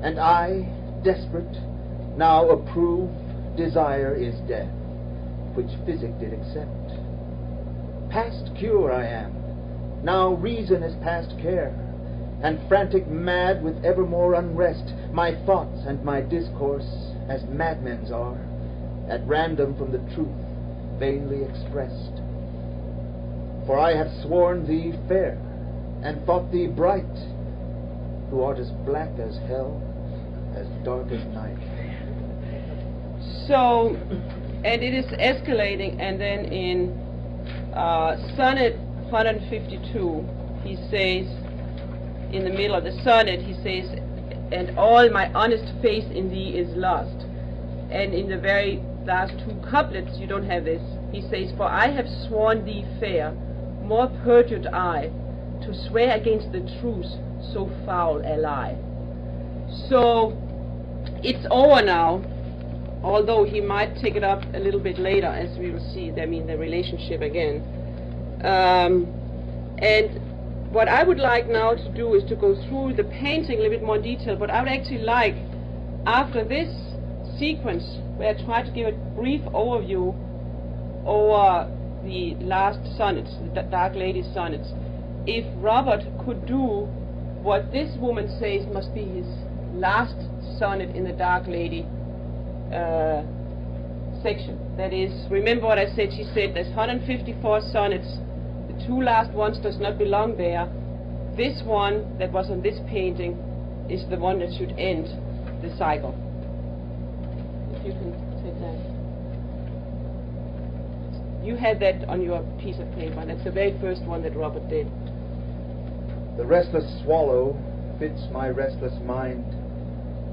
Speaker 6: and I, desperate, now approve desire is death, which physic did accept. Past cure I am, now reason is past care, and frantic mad with evermore unrest, my thoughts and my discourse as madmen's are, at random from the truth vainly expressed. For I have sworn thee fair, and thought thee bright, who art as black as hell, as dark as night.
Speaker 1: So, and it is escalating, and then in Sonnet 152, he says, in the middle of the sonnet, he says, and all my honest faith in thee is lost. And in the very last two couplets, you don't have this. He says, for I have sworn thee fair, more perjured I, to swear against the truth, so foul a lie. So, it's over now, although he might take it up a little bit later, as we will see, I mean, the relationship again. And what I would like now to do is to go through the painting a little bit more in detail, but I would actually like, after this sequence, where I try to give a brief overview over the last sonnets, the Dark Lady sonnets, if Robert could do what this woman says must be his last sonnet in the Dark Lady section. That is, remember what I said, she said there's 154 sonnets, the two last ones does not belong there. This one that was on this painting is the one that should end the cycle. If you can take that. You had that on your piece of paper. That's the very first one that Robert did.
Speaker 6: The restless swallow fits my restless mind,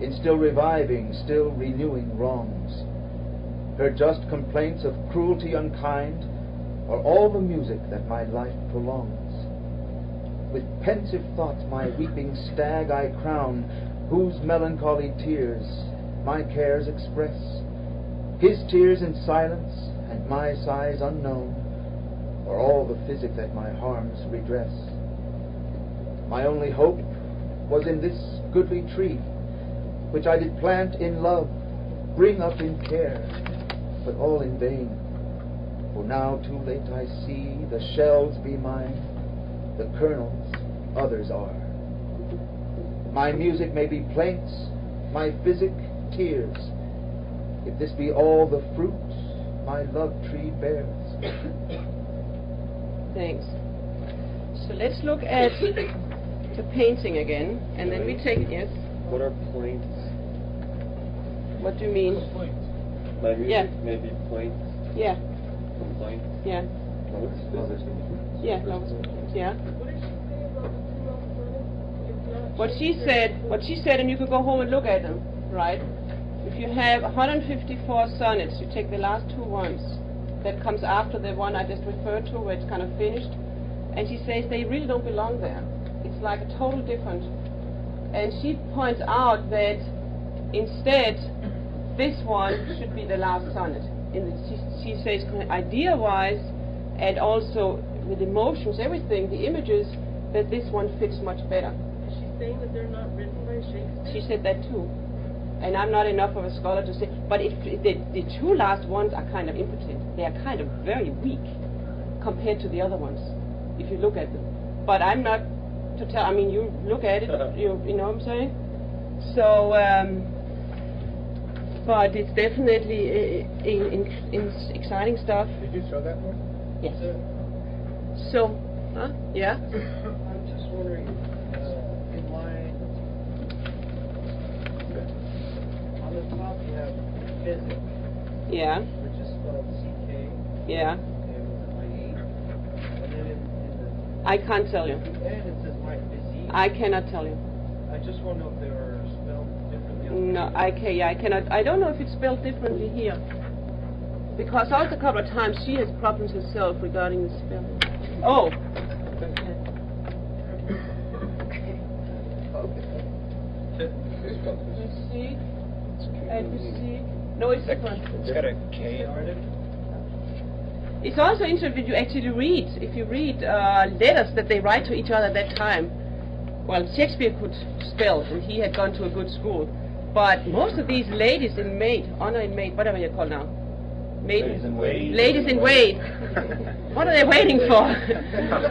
Speaker 6: in still reviving, still renewing wrongs. Her just complaints of cruelty unkind are all the music that my life prolongs. With pensive thoughts my weeping stag I crown, whose melancholy tears my cares express. His tears in silence and my sighs unknown are all the physic that my harms redress. My only hope was in this goodly tree, which I did plant in love, bring up in care, but all in vain. For now too late I see the shells be mine, the kernels others are. My music may be plaints, my physic tears, if this be all the fruit my love tree bears.
Speaker 1: Thanks. So let's look at the painting again, and then we take it. Yes.
Speaker 7: What are plaints?
Speaker 1: What do you mean?
Speaker 7: My music
Speaker 1: Yeah.
Speaker 7: may be plaints.
Speaker 1: Yeah.
Speaker 7: Complaints.
Speaker 1: Yeah.
Speaker 7: What's physics?
Speaker 1: Yeah. Yeah. What she said, and you could go home and look at them, right? If you have 154 sonnets, you take the last two ones, that comes after the one I just referred to, where it's kind of finished, and she says they really don't belong there. It's like a total different. And she points out that instead, this one should be the last sonnet. She says idea-wise, and also with emotions, everything, the images, that this one fits much better.
Speaker 8: Is she saying that they're not written by Shakespeare?
Speaker 1: She said that too. And I'm not enough of a scholar to say, but the two last ones are kind of impotent. They are kind of very weak compared to the other ones, if you look at them. But I'm not to tell, I mean, you look at it, you know what I'm saying? So, but it's definitely exciting stuff.
Speaker 5: Did you show that one?
Speaker 1: Yes. So, huh? Yeah?
Speaker 8: I'm just wondering, in line, on the top you have physics,
Speaker 1: Yeah.
Speaker 8: which is spelled CK,
Speaker 1: Yeah.
Speaker 8: and my 8, and then in the
Speaker 1: I can't tell you.
Speaker 8: end it says my physique.
Speaker 1: I cannot tell you.
Speaker 8: I just want to know if they were spelled differently.
Speaker 1: No, I cannot. I don't know if it's spelled differently here. Because also a couple of times she has problems herself regarding the spelling. Oh. Physique. And physique. No, it's different.
Speaker 4: It's got a K.
Speaker 1: It's also interesting if you actually read, if you read letters that they write to each other at that time. Well, Shakespeare could spell, and he had gone to a good school. But most of these ladies in maid, honor in maid, whatever you call now.
Speaker 4: Ladies in wait.
Speaker 1: Ladies in wait. What are they waiting for?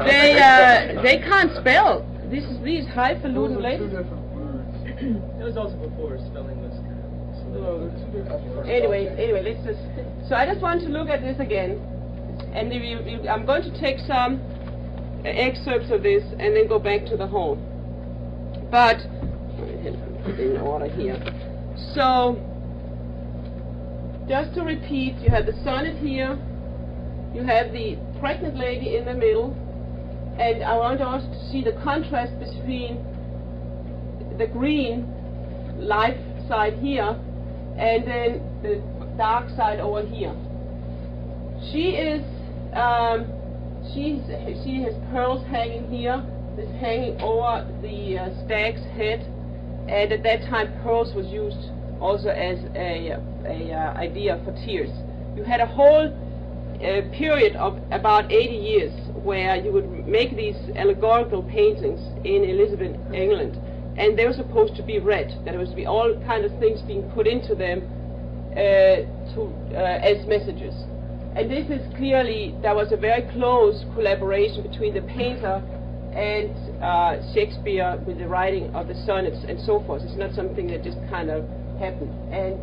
Speaker 1: They can't spell. These highfalutin ladies.
Speaker 8: It was also before spelling was kind of
Speaker 1: Anyway, let's just. So I just want to look at this again, and I'm going to take some excerpts of this and then go back to the whole. But in order here. So just to repeat, you have the sonnet here, you have the pregnant lady in the middle, and I want also to see the contrast between the green life side here and then the dark side over here. She is she has pearls hanging here, this hanging over the stag's head, and at that time pearls was used also as a idea for tears. You had a whole a period of about 80 years where you would make these allegorical paintings in Elizabethan England, and they were supposed to be read. There was to be all kind of things being put into them as messages. And this is clearly, there was a very close collaboration between the painter and Shakespeare with the writing of the sonnets and so forth. It's not something that just kind of happened. And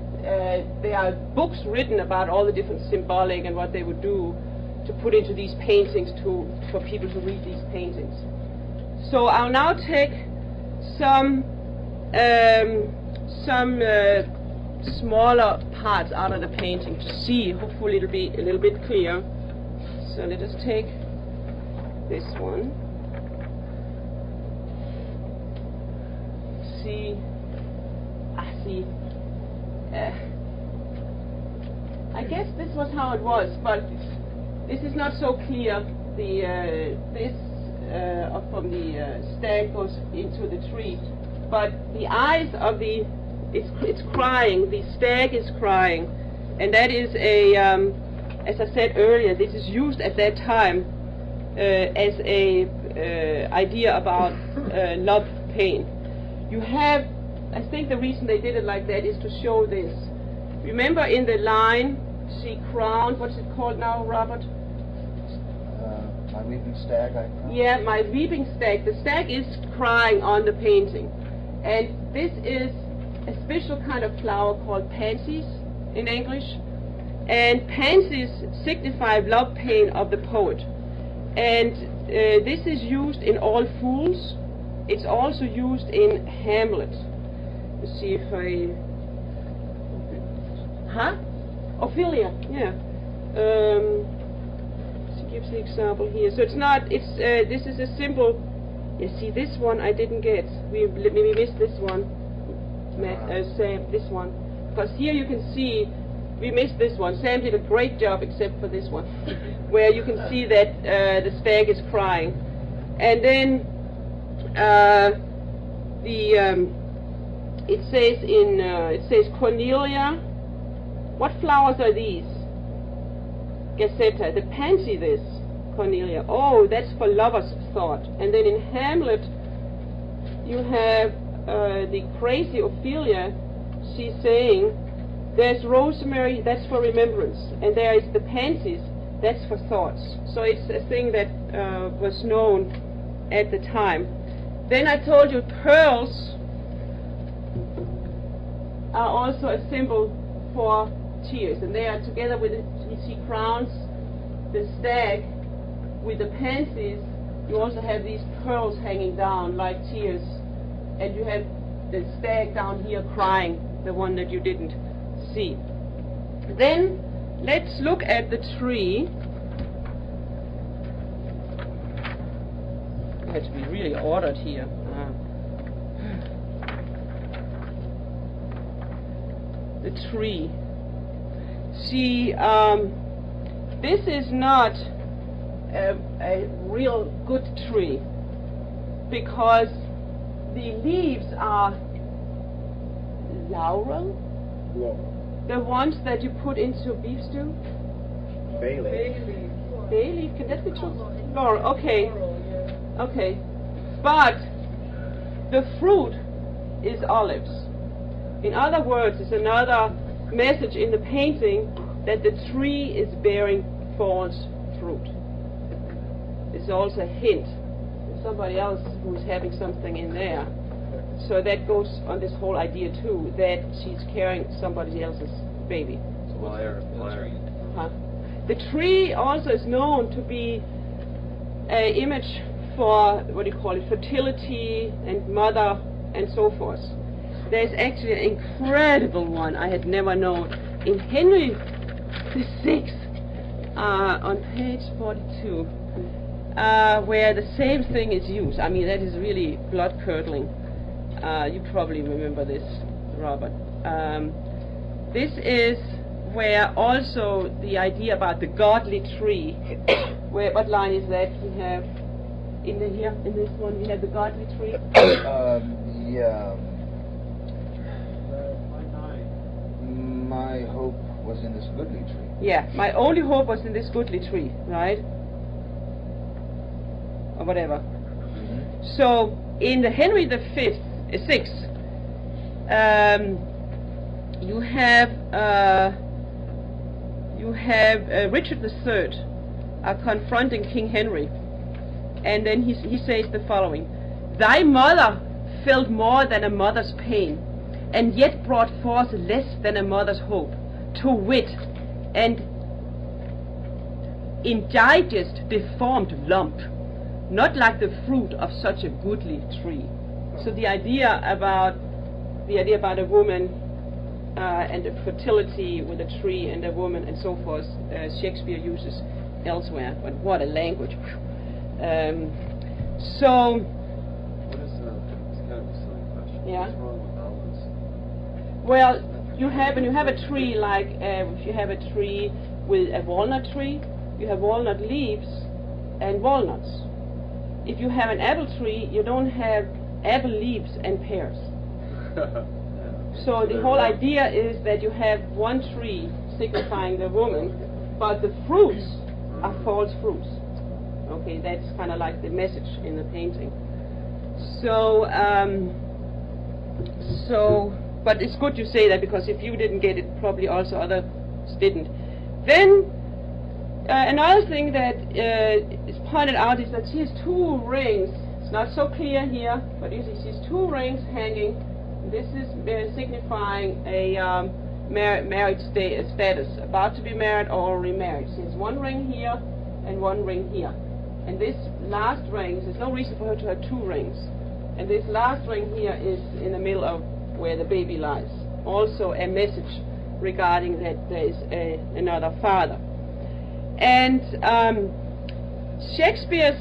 Speaker 1: there are books written about all the different symbolic and what they would do to put into these paintings for people to read these paintings. So I'll now take some smaller parts out of the painting to see. Hopefully it'll be a little bit clear. So let us take this one. See. I guess this was how it was, but this is not so clear. From the stag goes into the tree, but the eyes of the it's crying. The stag is crying, and that is a as I said earlier, this is used at that time as a idea about love pain. You have, I think the reason they did it like that is to show this. Remember in the line, she crowned, what's it called now, Robert?
Speaker 6: My weeping stag, I crowned.
Speaker 1: Yeah, my weeping stag. The stag is crying on the painting. And this is a special kind of flower called pansies in English. And pansies signify love pain of the poet. And this is used in All Fools. It's also used in Hamlet. Let's see if I... Ophelia, yeah. She gives the example here. So it's not, this is a simple, you see this one I didn't get. We missed this one, Sam, this one. Because here you can see, we missed this one. Sam did a great job except for this one, where you can see that the stag is crying. And then it says Cornelia. What flowers are these? Gazzetta. The pansy this, Cornelia. Oh, that's for lovers' thought. And then in Hamlet, you have the crazy Ophelia. She's saying, there's rosemary, that's for remembrance. And there is the pansies, that's for thoughts. So it's a thing that was known at the time. Then I told you pearls are also a symbol for tears, and they are together with it. You see crowns, the stag with the pansies. You also have these pearls hanging down like tears, and you have the stag down here crying, the one that you didn't see. Then let's look at the tree. I have to be really ordered here. The tree. See, this is not a real good tree because the leaves are laurel, the ones that you put into beef stew.
Speaker 5: Bay leaf.
Speaker 1: Bay leaf, can that be true? Laurel, okay. Okay, but the fruit is olives. In other words, it's another message in the painting that the tree is bearing false fruit. It's also a hint. There's somebody else who's having something in there. So that goes on this whole idea too, that she's carrying somebody else's baby.
Speaker 7: Liar.
Speaker 1: The tree also is known to be an image for, what do you call it, fertility and mother and so forth. There's actually an incredible one I had never known in Henry VI on page 42, where the same thing is used. I mean, that is really blood-curdling. You probably remember this, Robert. This is where also the idea about the godly tree, where, what line is that we have in this one, we have the godly tree?
Speaker 6: Yeah. My hope was in this goodly tree.
Speaker 1: Yeah, my only hope was in this goodly tree, right? Or whatever.
Speaker 6: Mm-hmm.
Speaker 1: So in the Henry VI, you have Richard III confronting King Henry, and then he says the following: "Thy mother felt more than a mother's pain, and yet brought forth less than a mother's hope, to wit, and indigest deformed lump, not like the fruit of such a goodly tree." So the idea about a woman and the fertility with a tree and a woman and so forth, Shakespeare uses elsewhere. But what a language! So.
Speaker 7: What is it's kind of a silly question.
Speaker 1: Yeah.
Speaker 7: What's wrong with almonds?
Speaker 1: Well, when you have a tree like if you have a tree with a walnut tree, you have walnut leaves and walnuts. If you have an apple tree, you don't have apple leaves and pears. So the whole idea is that you have one tree signifying the woman, but the fruits are false fruits. Okay, that's kind of like the message in the painting. So, but it's good you say that, because if you didn't get it, probably also others didn't. Then another thing that is pointed out is that she has two rings. It's not so clear here, but you see she has two rings hanging. This is signifying a married status, about to be married or remarried. She has one ring here and one ring here. And this last ring, there's no reason for her to have two rings. And this last ring here is in the middle of where the baby lies. Also a message regarding that there is another father. And Shakespeare's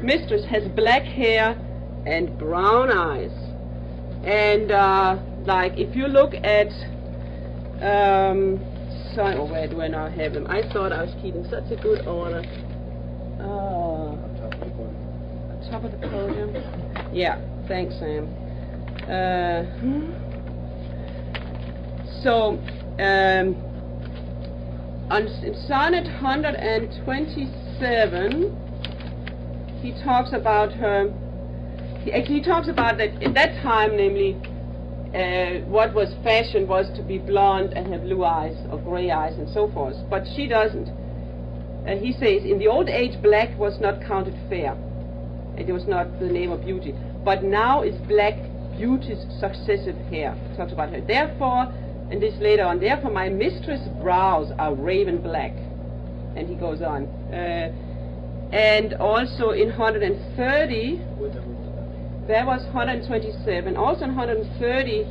Speaker 1: mistress has black hair and brown eyes. And like if you look at where do I now have them? I thought I was keeping such a good order. Top of the podium. Yeah, thanks, Sam. So in Sonnet 127, he talks about her. He talks about that at that time, namely, what was fashion was to be blonde and have blue eyes or gray eyes and so forth. But she doesn't. He says, in the old age, black was not counted fair. It was not the name of beauty. But now is black beauty's successive hair. He talks about her. Therefore, and this later on, therefore my mistress' brows are raven black. And he goes on. And also in 130, there was 127. Also in 130,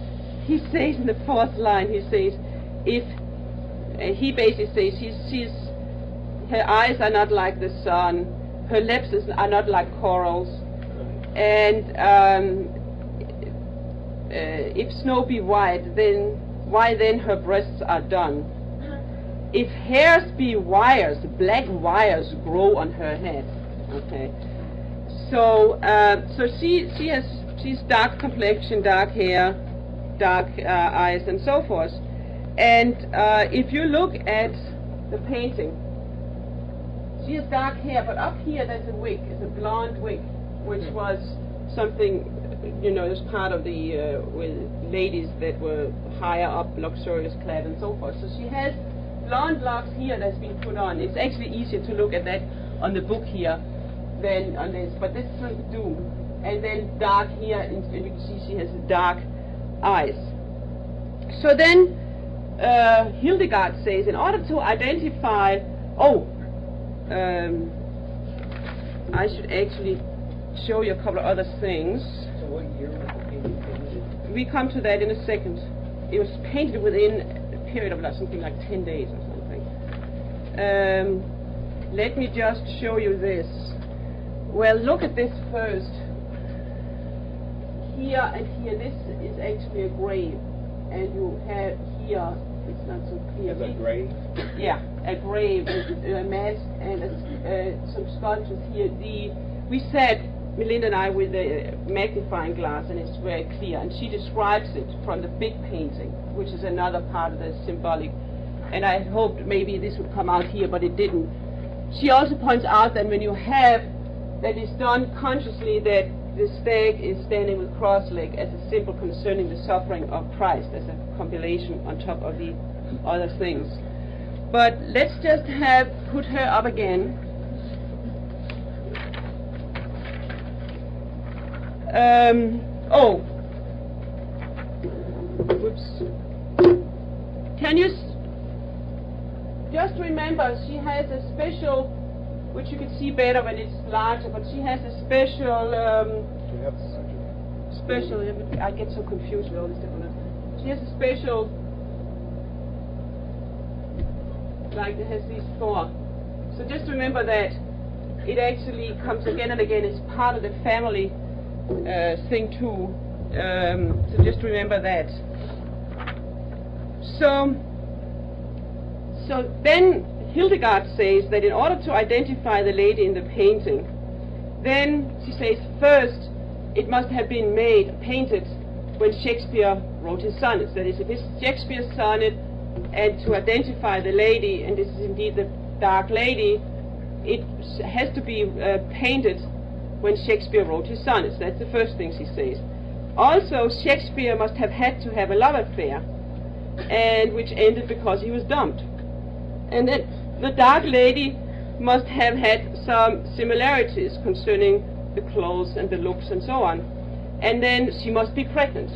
Speaker 1: he says in the fourth line, he says, he basically says, her eyes are not like the sun, her lips are not like corals, and if snow be white, then why then her breasts are dun? If hairs be wires, black wires grow on her head. Okay. So she's dark complexion, dark hair, dark eyes, and so forth. And if you look at the painting, she has dark hair, but up here there's a wig, it's a blonde wig, which was something, it was part of the with ladies that were higher up, luxurious clad, and so forth. So she has blonde locks here that's been put on. It's actually easier to look at that on the book here than on this, but this will do. And then dark here, and you can see she has dark eyes. So then Hildegard says, in order to identify, I should actually show you a couple of other things.
Speaker 8: So what year was the painting painted?
Speaker 1: We come to that in a second. It was painted within a period of something like 10 days or something. Let me just show you this. Well, look at this first. Here and here, this is actually a grave. And you have here, it's not so clear.
Speaker 4: Is a grave?
Speaker 1: Yeah, a grave with a mask and some sculptures here. We said, Melinda and I, with a magnifying glass, and it's very clear. And she describes it from the big painting, which is another part of the symbolic and I hoped maybe this would come out here, but it didn't. She also points out that when you have that is done consciously, that the stag is standing with cross-leg as a symbol concerning the suffering of Christ, as a compilation on top of the other things. But let's just put her up again. Whoops. Can you just remember, she has a special, which you can see better when it's larger, but she has a special, I get so confused with all this different. She has a special, like it has these four. So just remember that it actually comes again and again. It's part of the family thing too. So just remember that. So then Hildegard says that in order to identify the lady in the painting, then she says first it must have been painted when Shakespeare wrote his sonnets. That is, if it's Shakespeare's sonnet, and to identify the lady, and this is indeed the dark lady, it has to be painted when Shakespeare wrote his sonnets. That's the first thing she says. Also, Shakespeare must have had to have a love affair, and which ended because he was dumped. And then the dark lady must have had some similarities concerning the clothes and the looks and so on. And then she must be pregnant.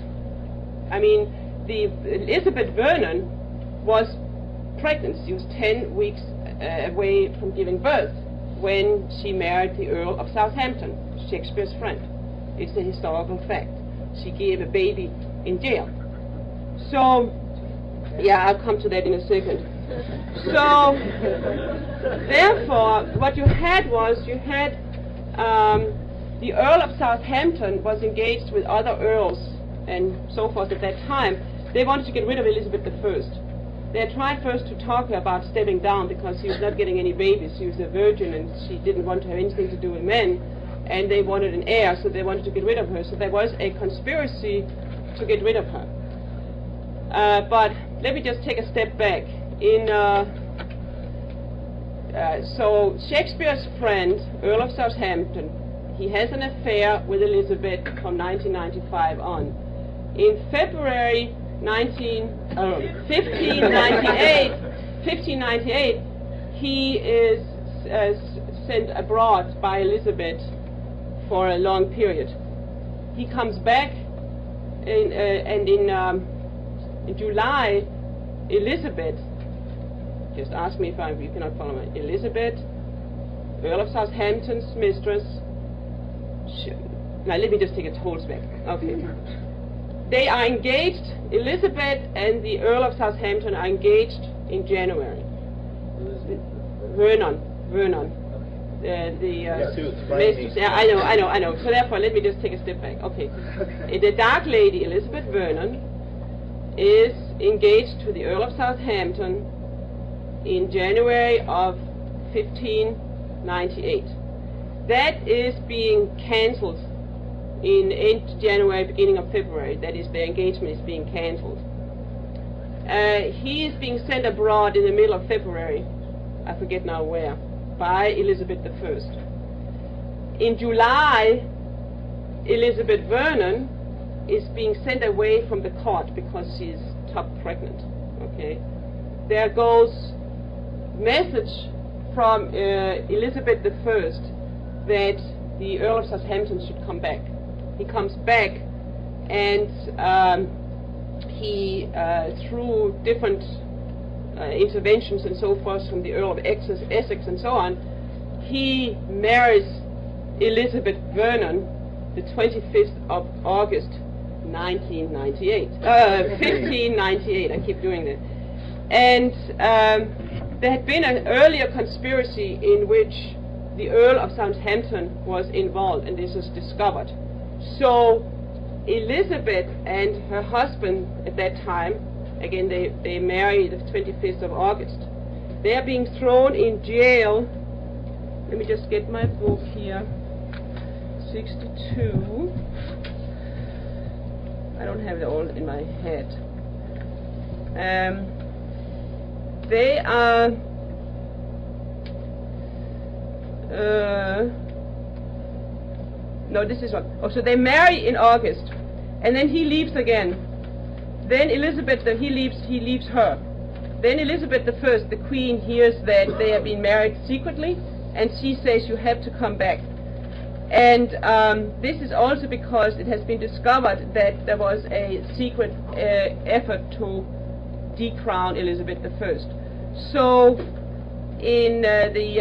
Speaker 1: I mean, the Elizabeth Vernon was pregnant. She was 10 weeks away from giving birth when she married the Earl of Southampton, Shakespeare's friend. It's a historical fact. She gave a baby in jail. So, yeah, I'll come to that in a second. So, therefore, what you had was, the Earl of Southampton was engaged with other earls and so forth at that time. They wanted to get rid of Elizabeth I. They had tried first to talk her about stepping down because she was not getting any babies. She was a virgin and she didn't want to have anything to do with men, and they wanted an heir, so they wanted to get rid of her. So there was a conspiracy to get rid of her. But let me just take a step back. So Shakespeare's friend, Earl of Southampton, he has an affair with Elizabeth from 1995 on. In February 1598, he is sent abroad by Elizabeth for a long period. He comes back, and in July, Elizabeth, just ask me if you cannot follow me, Elizabeth, Earl of Southampton's mistress, now let me just take a whole back. Okay. They are engaged, Elizabeth and the Earl of Southampton are engaged in January. Vernon. I know. So therefore, let me just take a step back. Okay. The dark lady, Elizabeth Vernon, is engaged to the Earl of Southampton in January of 1598. That is being cancelled in end January, beginning of February. That is, their engagement is being cancelled. He is being sent abroad in the middle of February, I forget now where, by Elizabeth I. In July, Elizabeth Vernon is being sent away from the court because she's top pregnant. Okay, there goes message from Elizabeth I that the Earl of Southampton should come back. He comes back, and he, through different interventions and so forth from the Earl of Essex and so on, he marries Elizabeth Vernon the 25th of August 1598. I keep doing that. And there had been an earlier conspiracy in which the Earl of Southampton was involved, and this was discovered. So Elizabeth and her husband at that time, again they marry the 25th of August, they are being thrown in jail. Let me just get my book here. 62. I don't have it all in my head. they are no, this is one. Oh, so they marry in August, and then he leaves again. Then Elizabeth, he leaves her. Then Elizabeth I, the queen, hears that they have been married secretly, and she says, you have to come back. And this is also because it has been discovered that there was a secret effort to decrown Elizabeth I. So in the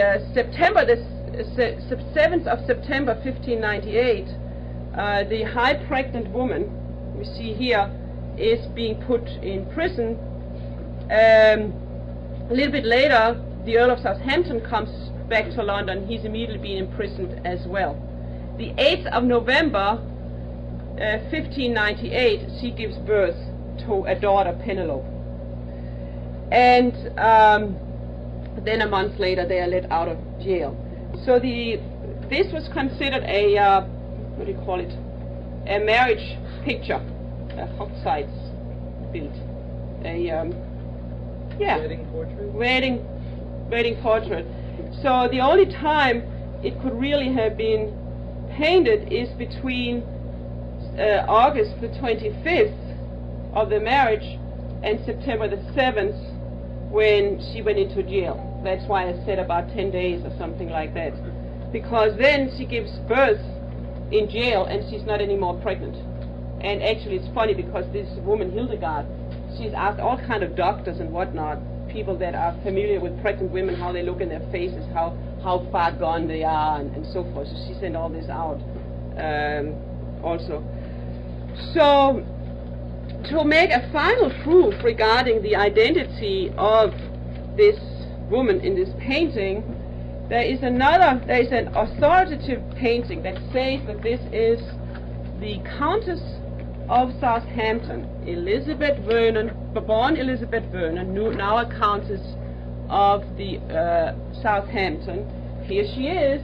Speaker 1: 7th of September 1598, the high pregnant woman we see here is being put in prison. A little bit later, the Earl of Southampton comes back to London. He's immediately being imprisoned as well. The 8th of November 1598, she gives birth to a daughter, Penelope. And then a month later, they are let out of jail. So this was considered a what do you call it? A marriage picture, a Hochzeitsbild, a
Speaker 8: Wedding portrait?
Speaker 1: Wedding portrait. So the only time it could really have been painted is between August the 25th of the marriage and September the 7th, when she went into jail. That's why I said about 10 days or something like that. Because then she gives birth in jail and she's not anymore pregnant. And actually it's funny because this woman, Hildegard, she's asked all kind of doctors and whatnot, people that are familiar with pregnant women, how they look in their faces, how far gone they are, and so forth. So she sent all this out also. So to make a final proof regarding the identity of this woman in this painting, there is an authoritative painting that says that this is the Countess of Southampton, Elizabeth Vernon, born Elizabeth Vernon, now a Countess of the Southampton. Here she is,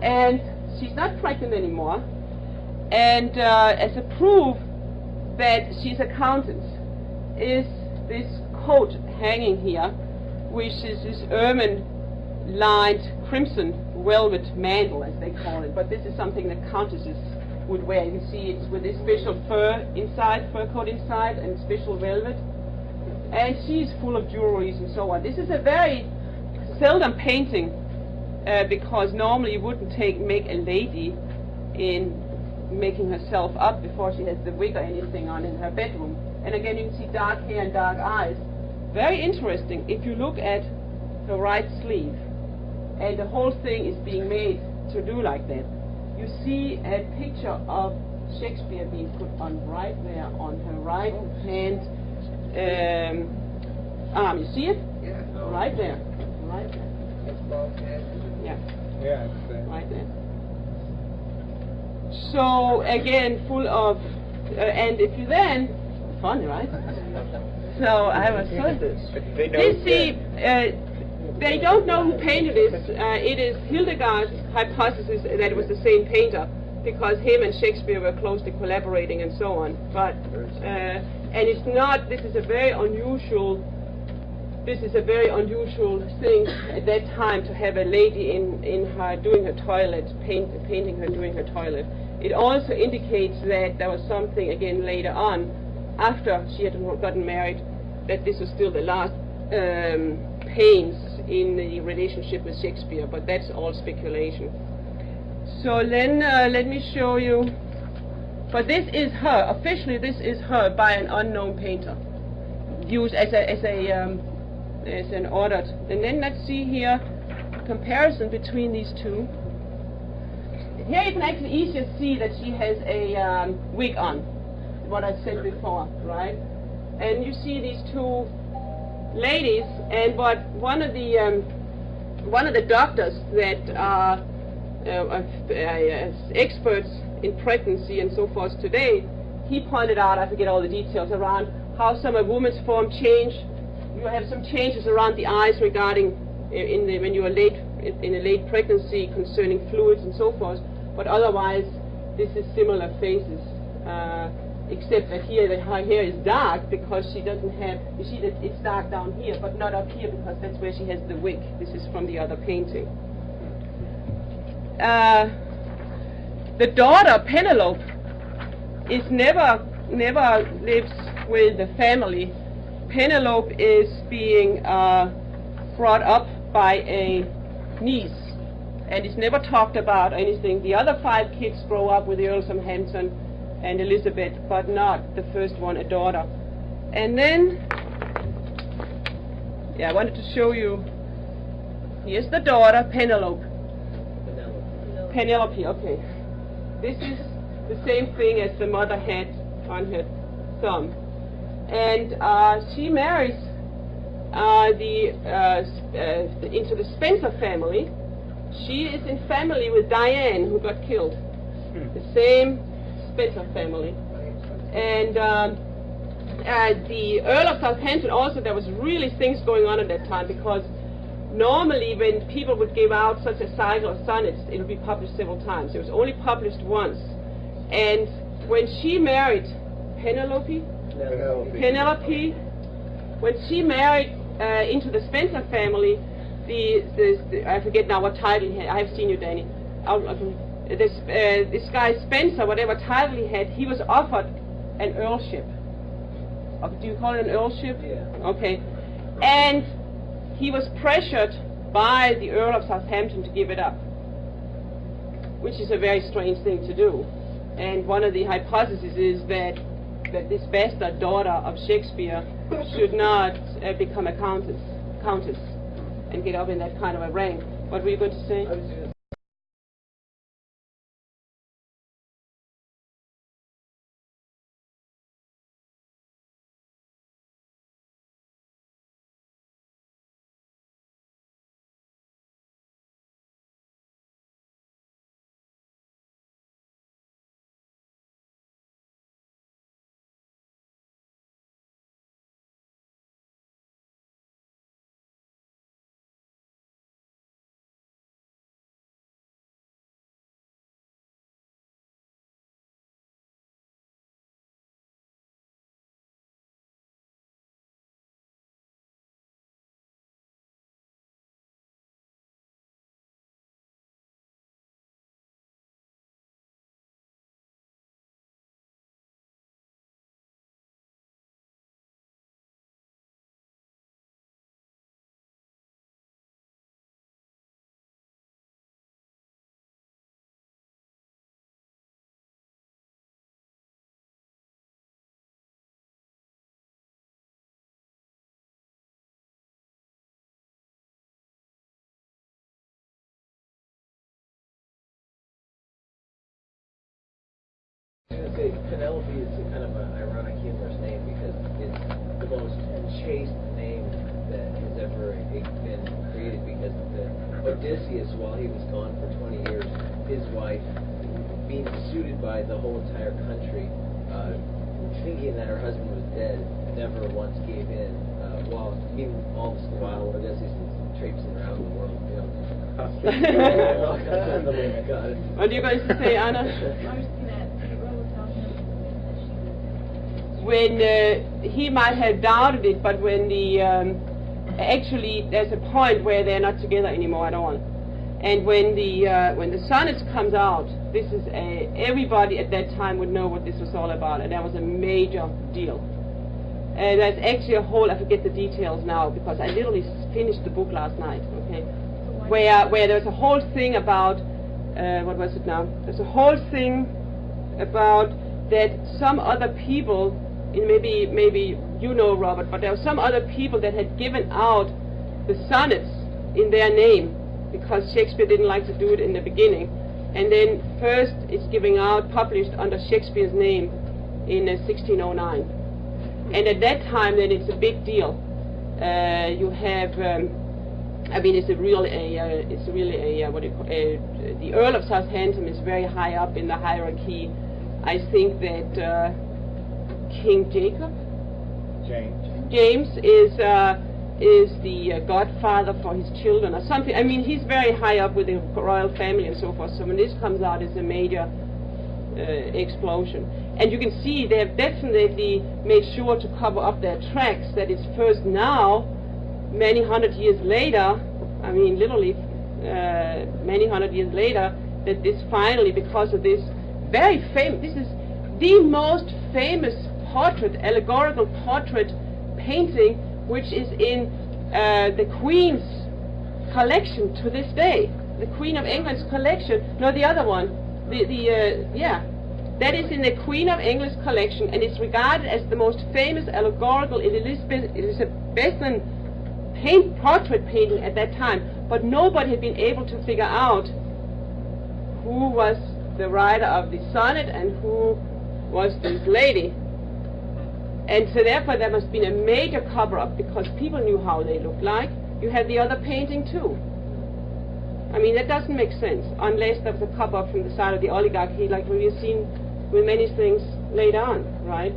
Speaker 1: and she's not pregnant anymore. And as a proof that she's a countess is this coat hanging here, which is this ermine-lined crimson velvet mantle, as they call it. But this is something that countesses would wear. You can see it's with this special fur coat inside, and special velvet. And she's full of jewelries and so on. This is a very seldom painting because normally you wouldn't make a lady in making herself up before she has the wig or anything on in her bedroom. And again, you can see dark hair and dark eyes. Very interesting if you look at the right sleeve, and the whole thing is being made to do like that. You see a picture of Shakespeare being put on right there on her right hand arm. You see it?
Speaker 2: Yeah.
Speaker 1: Right there. Right there. Yeah.
Speaker 5: Yeah, it's there.
Speaker 1: Right there. So again, full of, and if you then, funny, right? So I was so. You see, they don't know who painted this. It is Hildegard's hypothesis that it was the same painter, because him and Shakespeare were closely collaborating and so on. But and it's not. This is a very unusual. This is a very unusual thing at that time, to have a lady in her doing her toilet, painting her doing her toilet. It also indicates that there was something again later on, after she had gotten married, that this was still the last pains in the relationship with Shakespeare, but that's all speculation. So then let me show you. But this is her. Officially, this is her by an unknown painter, used as an ordered. And then let's see here comparison between these two. Here you can actually easily see that she has a wig on, what I said before, right? And you see these two ladies, and what one of the doctors that are experts in pregnancy and so forth today, he pointed out, I forget all the details around how some of woman's form change. You have some changes around the eyes regarding when you are in a late pregnancy concerning fluids and so forth, but otherwise this is similar faces. except that here her hair is dark because she doesn't have, you see that it's dark down here, but not up here because that's where she has the wig. This is from the other painting. The daughter, Penelope, is never lives with the family. Penelope is being brought up by a niece and is never talked about or anything. The other 5 kids grow up with the Earls of Hampton and Elizabeth, but not the first one, a daughter. And then, I wanted to show you, here's the daughter, Penelope. Penelope, okay. This is the same thing as the mother had on her thumb. And she marries into the Spencer family. She is in family with Diane, who got killed. The same Spencer family. And the Earl of Southampton also, there was really things going on at that time, because normally when people would give out such a cycle of sonnets, it would be published several times. It was only published once. And when she married Penelope, when she married into the Spencer family, I forget now what title he had. I have seen you, Danny. This guy Spencer, whatever title he had, he was offered an earlship. Do you call it an earlship?
Speaker 2: Yeah.
Speaker 1: Okay. And he was pressured by the Earl of Southampton to give it up, which is a very strange thing to do. And one of the hypotheses is that this bastard daughter of Shakespeare should not become a countess and get up in that kind of a rank. What were you going to say?
Speaker 2: Penelope is kind of an ironic, humorous name because it's the most chaste name that has ever been created, because Odysseus, while he was gone for 20 years, his wife, being pursued by the whole entire country, thinking that her husband was dead, never once gave in, while Odysseus is traipsing around the world, you know.
Speaker 1: What are you going to say, Anna? When he might have doubted it, but when the actually there's a point where they're not together anymore at all. And when the Sonnets comes out, this is everybody at that time would know what this was all about, and that was a major deal. And there's actually a whole, I forget the details now because I literally finished the book last night. Okay, where there's a whole thing about what was it now? There's a whole thing about that some other people. Maybe you know, Robert, but there were some other people that had given out the sonnets in their name because Shakespeare didn't like to do it in the beginning. And then first it's published under Shakespeare's name in 1609. And at that time, then it's a big deal. You have, it's really a what do you call the Earl of Southampton is very high up in the hierarchy. I think that King James is the godfather for his children or something. I mean, he's very high up with the royal family and so forth. So when this comes out, it's a major explosion. And you can see they have definitely made sure to cover up their tracks. That it's first now, many hundred years later, I mean literally many hundred years later, that this finally, because of this very famous, this is the most famous portrait, allegorical portrait painting, which is in the Queen's collection to this day. The Queen of England's collection, no, the other one, that is in the Queen of England's collection, and it's regarded as the most famous allegorical Elizabethan portrait painting at that time. But nobody had been able to figure out who was the writer of the sonnet and who was this lady. And so therefore there must have been a major cover-up, because people knew how they looked like. You have the other painting too. I mean, that doesn't make sense unless there was a cover-up from the side of the oligarchy, like we have seen with many things later on, right?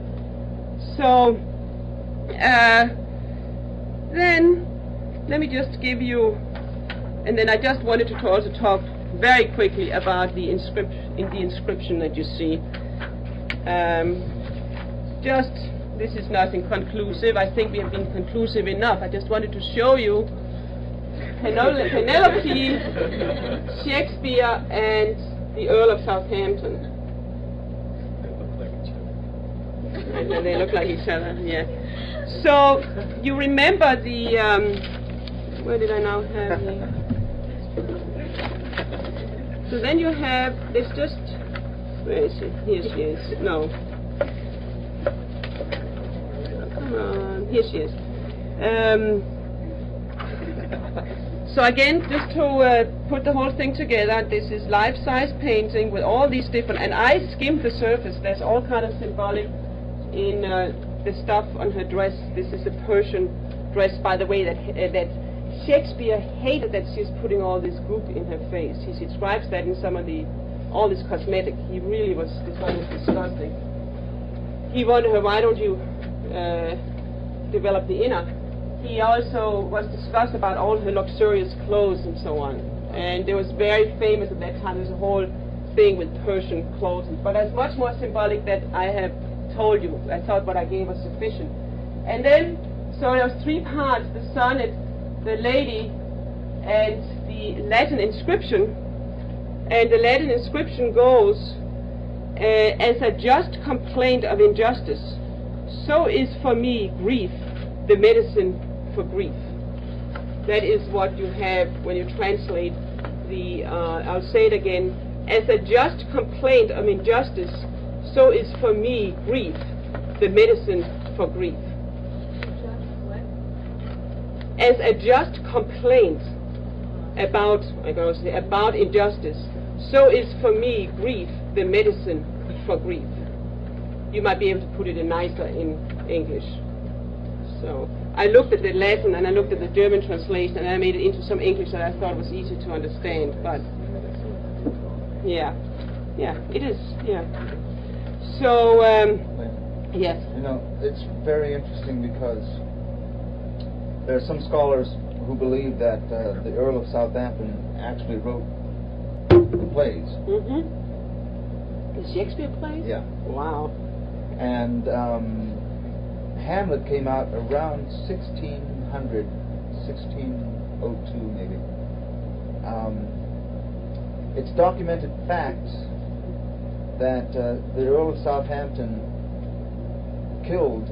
Speaker 1: So then let me just give you, and then I just wanted to also talk very quickly about the inscription that you see. This is nothing conclusive. I think we have been conclusive enough. I just wanted to show you Penelope, Shakespeare, and the Earl of Southampton. And they look like each other, yeah. So you remember the where did I now have the? So then you have this just, where is it? Here she is. No. Come on, here she is. So again, just to put the whole thing together, this is life-size painting with all these different, and I skimmed the surface. There's all kind of symbolic in the stuff on her dress. This is a Persian dress, by the way, that Shakespeare hated that she's putting all this goop in her face. He describes that in some of all this cosmetic. He really was, this one was disgusting. He wondered her, why don't you develop the inner? He also was discussed about all her luxurious clothes and so on. And it was very famous at that time. There's a whole thing with Persian clothes. But it's much more symbolic that I have told you. I thought what I gave was sufficient. And then, so there was three parts: the sonnet, the lady, and the Latin inscription. And the Latin inscription goes, as a just complaint of injustice, so is for me grief the medicine for grief. That is what you have when you translate the, I'll say it again, as a just complaint of injustice, so is for me grief the medicine for grief. As a just complaint about injustice, so is for me grief the medicine for grief. You might be able to put it in nicer in English. So I looked at the Latin and I looked at the German translation and I made it into some English that I thought was easy to understand. But yeah, it is. Yeah. So yes.
Speaker 6: You know, it's very interesting because there are some scholars who believe that the Earl of Southampton actually wrote the plays.
Speaker 1: Mm-hmm. The Shakespeare plays?
Speaker 6: Yeah.
Speaker 1: Wow.
Speaker 6: And Hamlet came out around 1600, 1602 maybe. It's documented facts that the Earl of Southampton killed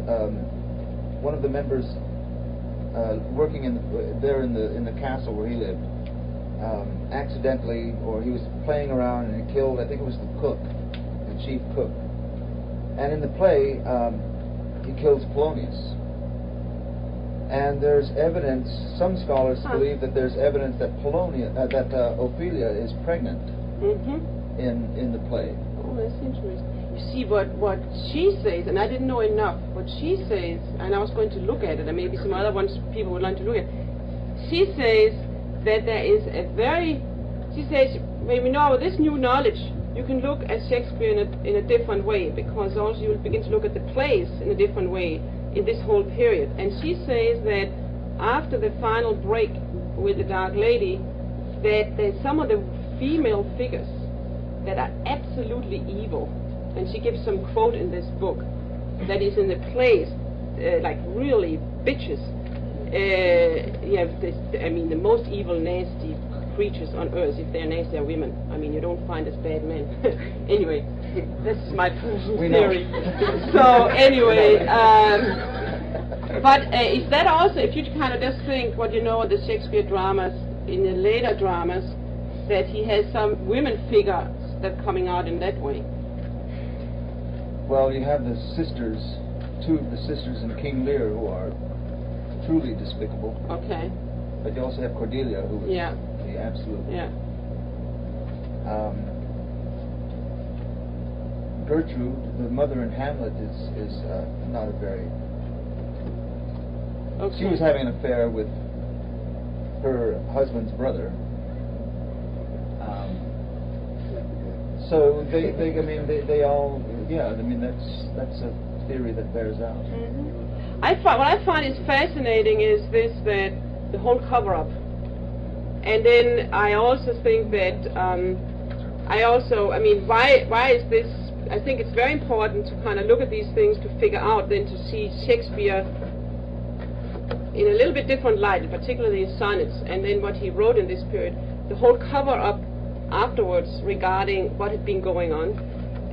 Speaker 6: one of the members working in the castle where he lived, accidentally, or he was playing around and he killed, I think it was the cook, the chief cook. And in the play, he kills Polonius. And there's evidence, some scholars believe that there's evidence that Ophelia is pregnant in the play.
Speaker 1: Oh, that's interesting. You see, what she says, and I didn't know enough, what she says, and I was going to look at it, and maybe some other ones people would like to look at. She says that there is she says, when we know this new knowledge, you can look at Shakespeare in a different way, because also you will begin to look at the plays in a different way in this whole period. And she says that after the final break with the Dark Lady, that some of the female figures that are absolutely evil. And she gives some quote in this book that is in the plays like really bitches. You have this, I mean, the most evil, nasty creatures on earth. If they're nasty, are women. I mean, you don't find as bad men. Anyway, this is my personal theory. So anyway, but is that also, if you kind of just think what you know of the Shakespeare dramas, in the later dramas, that he has some women figures that are coming out in that way?
Speaker 6: Well, you have the sisters, two of the sisters in King Lear who are truly despicable.
Speaker 1: Okay.
Speaker 6: But you also have Cordelia, who is
Speaker 1: Yeah.
Speaker 6: the absolute.
Speaker 1: Yeah.
Speaker 6: Gertrude, the mother in Hamlet, is not a very.
Speaker 1: Okay.
Speaker 6: She was having an affair with her husband's brother. So they all, yeah. I mean, that's a theory that bears out.
Speaker 1: Mm-hmm. What I find is fascinating is this, that the whole cover-up, and then I also think that I mean, why is this? I think it's very important to kind of look at these things to figure out, then to see Shakespeare in a little bit different light, particularly his sonnets, and then what he wrote in this period, the whole cover-up afterwards regarding what had been going on.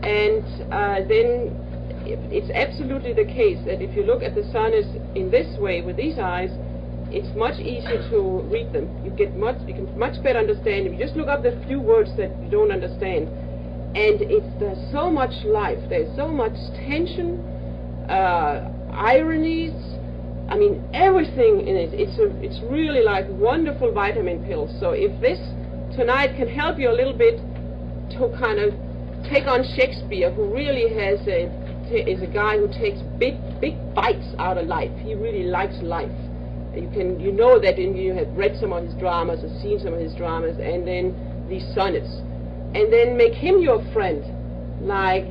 Speaker 1: And then it's absolutely the case that if you look at the sonnets in this way, with these eyes, it's much easier to read them. You can much better understand them. You just look up the few words that you don't understand. And there's so much life, there's so much tension, ironies, I mean, everything in it. It's really like wonderful vitamin pills. So if this tonight can help you a little bit to kind of take on Shakespeare, who really is a guy who takes big bites out of life. He really likes life. You know that you have read some of his dramas or seen some of his dramas, and then these sonnets, and then make him your friend, like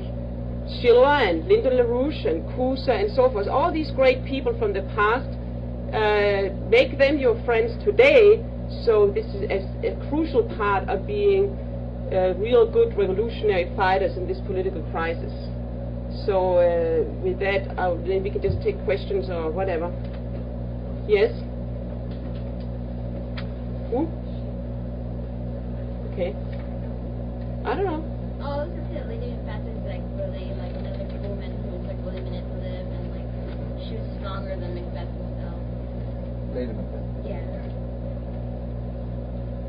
Speaker 1: Schiller and Lyndon LaRouche and Cusa and so forth. All these great people from the past, make them your friends today. So this is a crucial part of being real good revolutionary fighters in this political crisis. So with that, then we can just take questions or whatever. Yes? Who? Okay. I don't know.
Speaker 3: Oh, I was just saying, Lady Rubinstein is like really like another woman who was like really manipulative, and like she was stronger than Macbeth himself.
Speaker 6: Lady Macbeth.
Speaker 3: Yeah.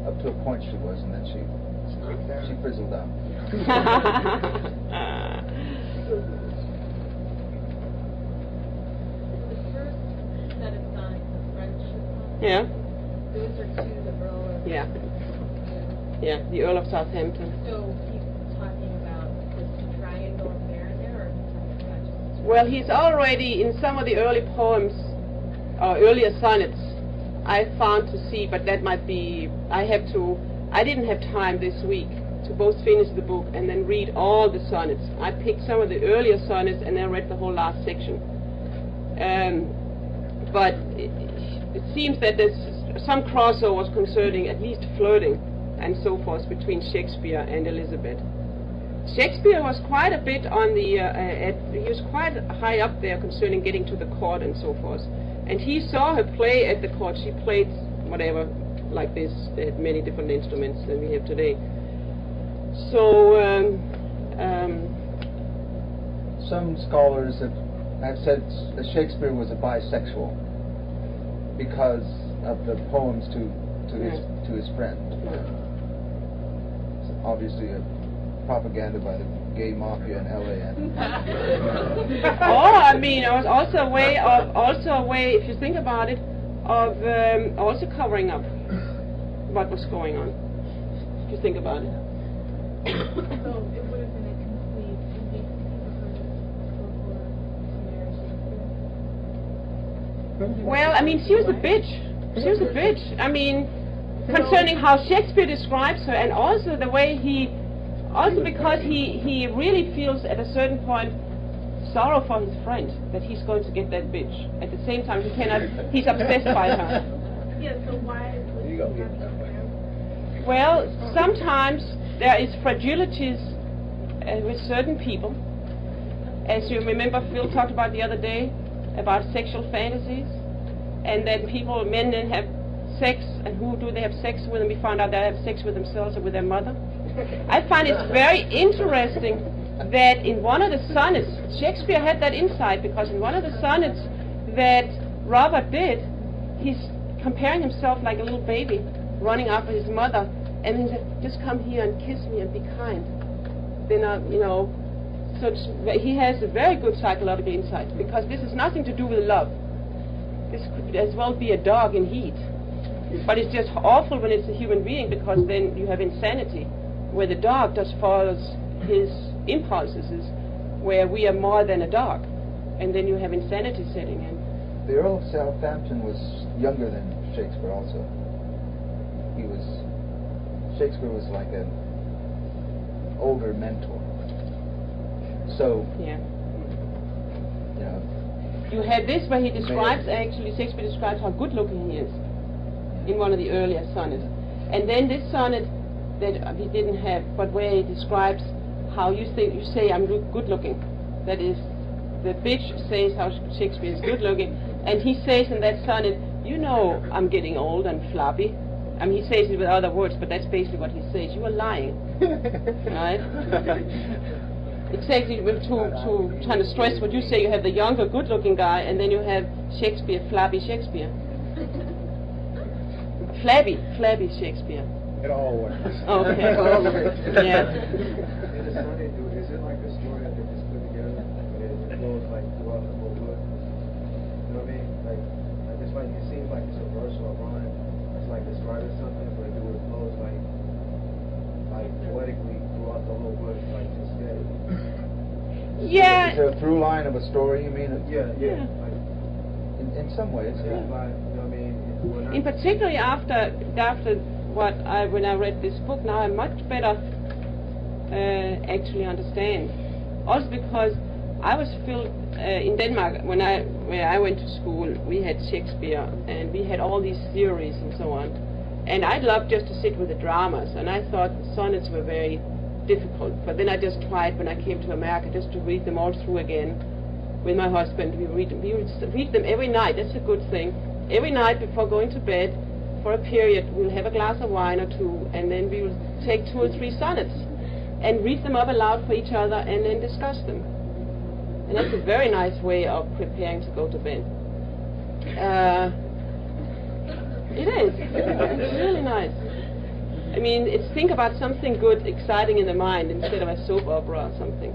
Speaker 6: Up to a point she was, and then she frizzled out.
Speaker 3: The first set of sonnets, the French sonnets,
Speaker 1: Yeah.
Speaker 3: those are to the Earl of...
Speaker 1: Yeah. Yeah, the Earl of Southampton.
Speaker 3: So he's talking about this triangle affair in there, or he's talking about just...
Speaker 1: Well, he's already in some of the early poems, or earlier sonnets, I found to see, but that might be, I didn't have time this week to both finish the book and then read all the sonnets. I picked some of the earlier sonnets and then read the whole last section. But it seems that there's some crossovers concerning at least flirting and so forth between Shakespeare and Elizabeth. Shakespeare was quite a bit on the, he was quite high up there concerning getting to the court and so forth. And he saw her play at the court. She played whatever, like this. They had many different instruments than we have today. So,
Speaker 6: some scholars have said that Shakespeare was a bisexual because of the poems to his friend. It's obviously a propaganda by the gay mafia in LA.
Speaker 1: I mean, it was also a way, if you think about it, of also covering up what was going on. If you think about it.
Speaker 3: So it would have been a complete marriage.
Speaker 1: Well, I mean, she was a bitch. She was a bitch. I mean, concerning how Shakespeare describes her, and also the way also because he really feels at a certain point sorrow for his friend, that he's going to get that bitch. At the same time, he's obsessed by her.
Speaker 3: Yeah, so why would he have to?
Speaker 1: Well, sometimes there is fragilities with certain people. As you remember, Phil talked about the other day about sexual fantasies, and that people, men then have sex, and who do they have sex with? And we found out they have sex with themselves or with their mother. I find it very interesting that in one of the sonnets, Shakespeare had that insight, because in one of the sonnets that Robert did, he's comparing himself like a little baby running after his mother, and he said, just come here and kiss me and be kind. Then, you know, so he has a very good psychological insight, because this has nothing to do with love. This could as well be a dog in heat. But it's just awful when it's a human being, because then you have insanity, where the dog just follows his impulses, where we are more than a dog. And then you have insanity setting in.
Speaker 6: The Earl of Southampton was younger than Shakespeare also. Shakespeare was like an older mentor. So,
Speaker 1: yeah.
Speaker 6: You know,
Speaker 1: you have this where he describes, actually, Shakespeare describes how good looking he is in one of the earlier sonnets. And then this sonnet that he didn't have, but where he describes how you say I'm good looking. That is, the bitch says how Shakespeare is good looking, and he says in that sonnet, you know I'm getting old and floppy. I mean, he says it with other words, but that's basically what he says. You are lying. Right? Exactly, to trying to stress what you say. You have the younger, good-looking guy, and then you have Shakespeare, flabby Shakespeare. Flabby Shakespeare.
Speaker 5: It all works.
Speaker 1: Okay. Yeah.
Speaker 9: In the sonnet, is it like a story that they just put together, and it goes like throughout the whole book? You know what I mean? Like it's like it seems like it's a verse or a rhyme. It's like describing something, but it flows like poetically throughout the whole book, like just steady.
Speaker 1: Yeah.
Speaker 6: Is there a through line of a story, you mean?
Speaker 9: Yeah. Like,
Speaker 6: in some ways, yeah.
Speaker 9: Like, you know what I mean?
Speaker 1: In particularly after when I read this book, now I much better actually understand. Also because I was filled in Denmark where I went to school. We had Shakespeare and we had all these theories and so on. And I loved just to sit with the dramas, and I thought the sonnets were very difficult. But then I just tried when I came to America just to read them all through again with my husband. We would read them every night. That's a good thing. Every night before going to bed, for a period, we'll have a glass of wine or two, and then we will take 2 or 3 sonnets and read them up aloud for each other and then discuss them. And that's a very nice way of preparing to go to bed. It is. It's really nice. I mean, it's think about something good, exciting in the mind instead of a soap opera or something,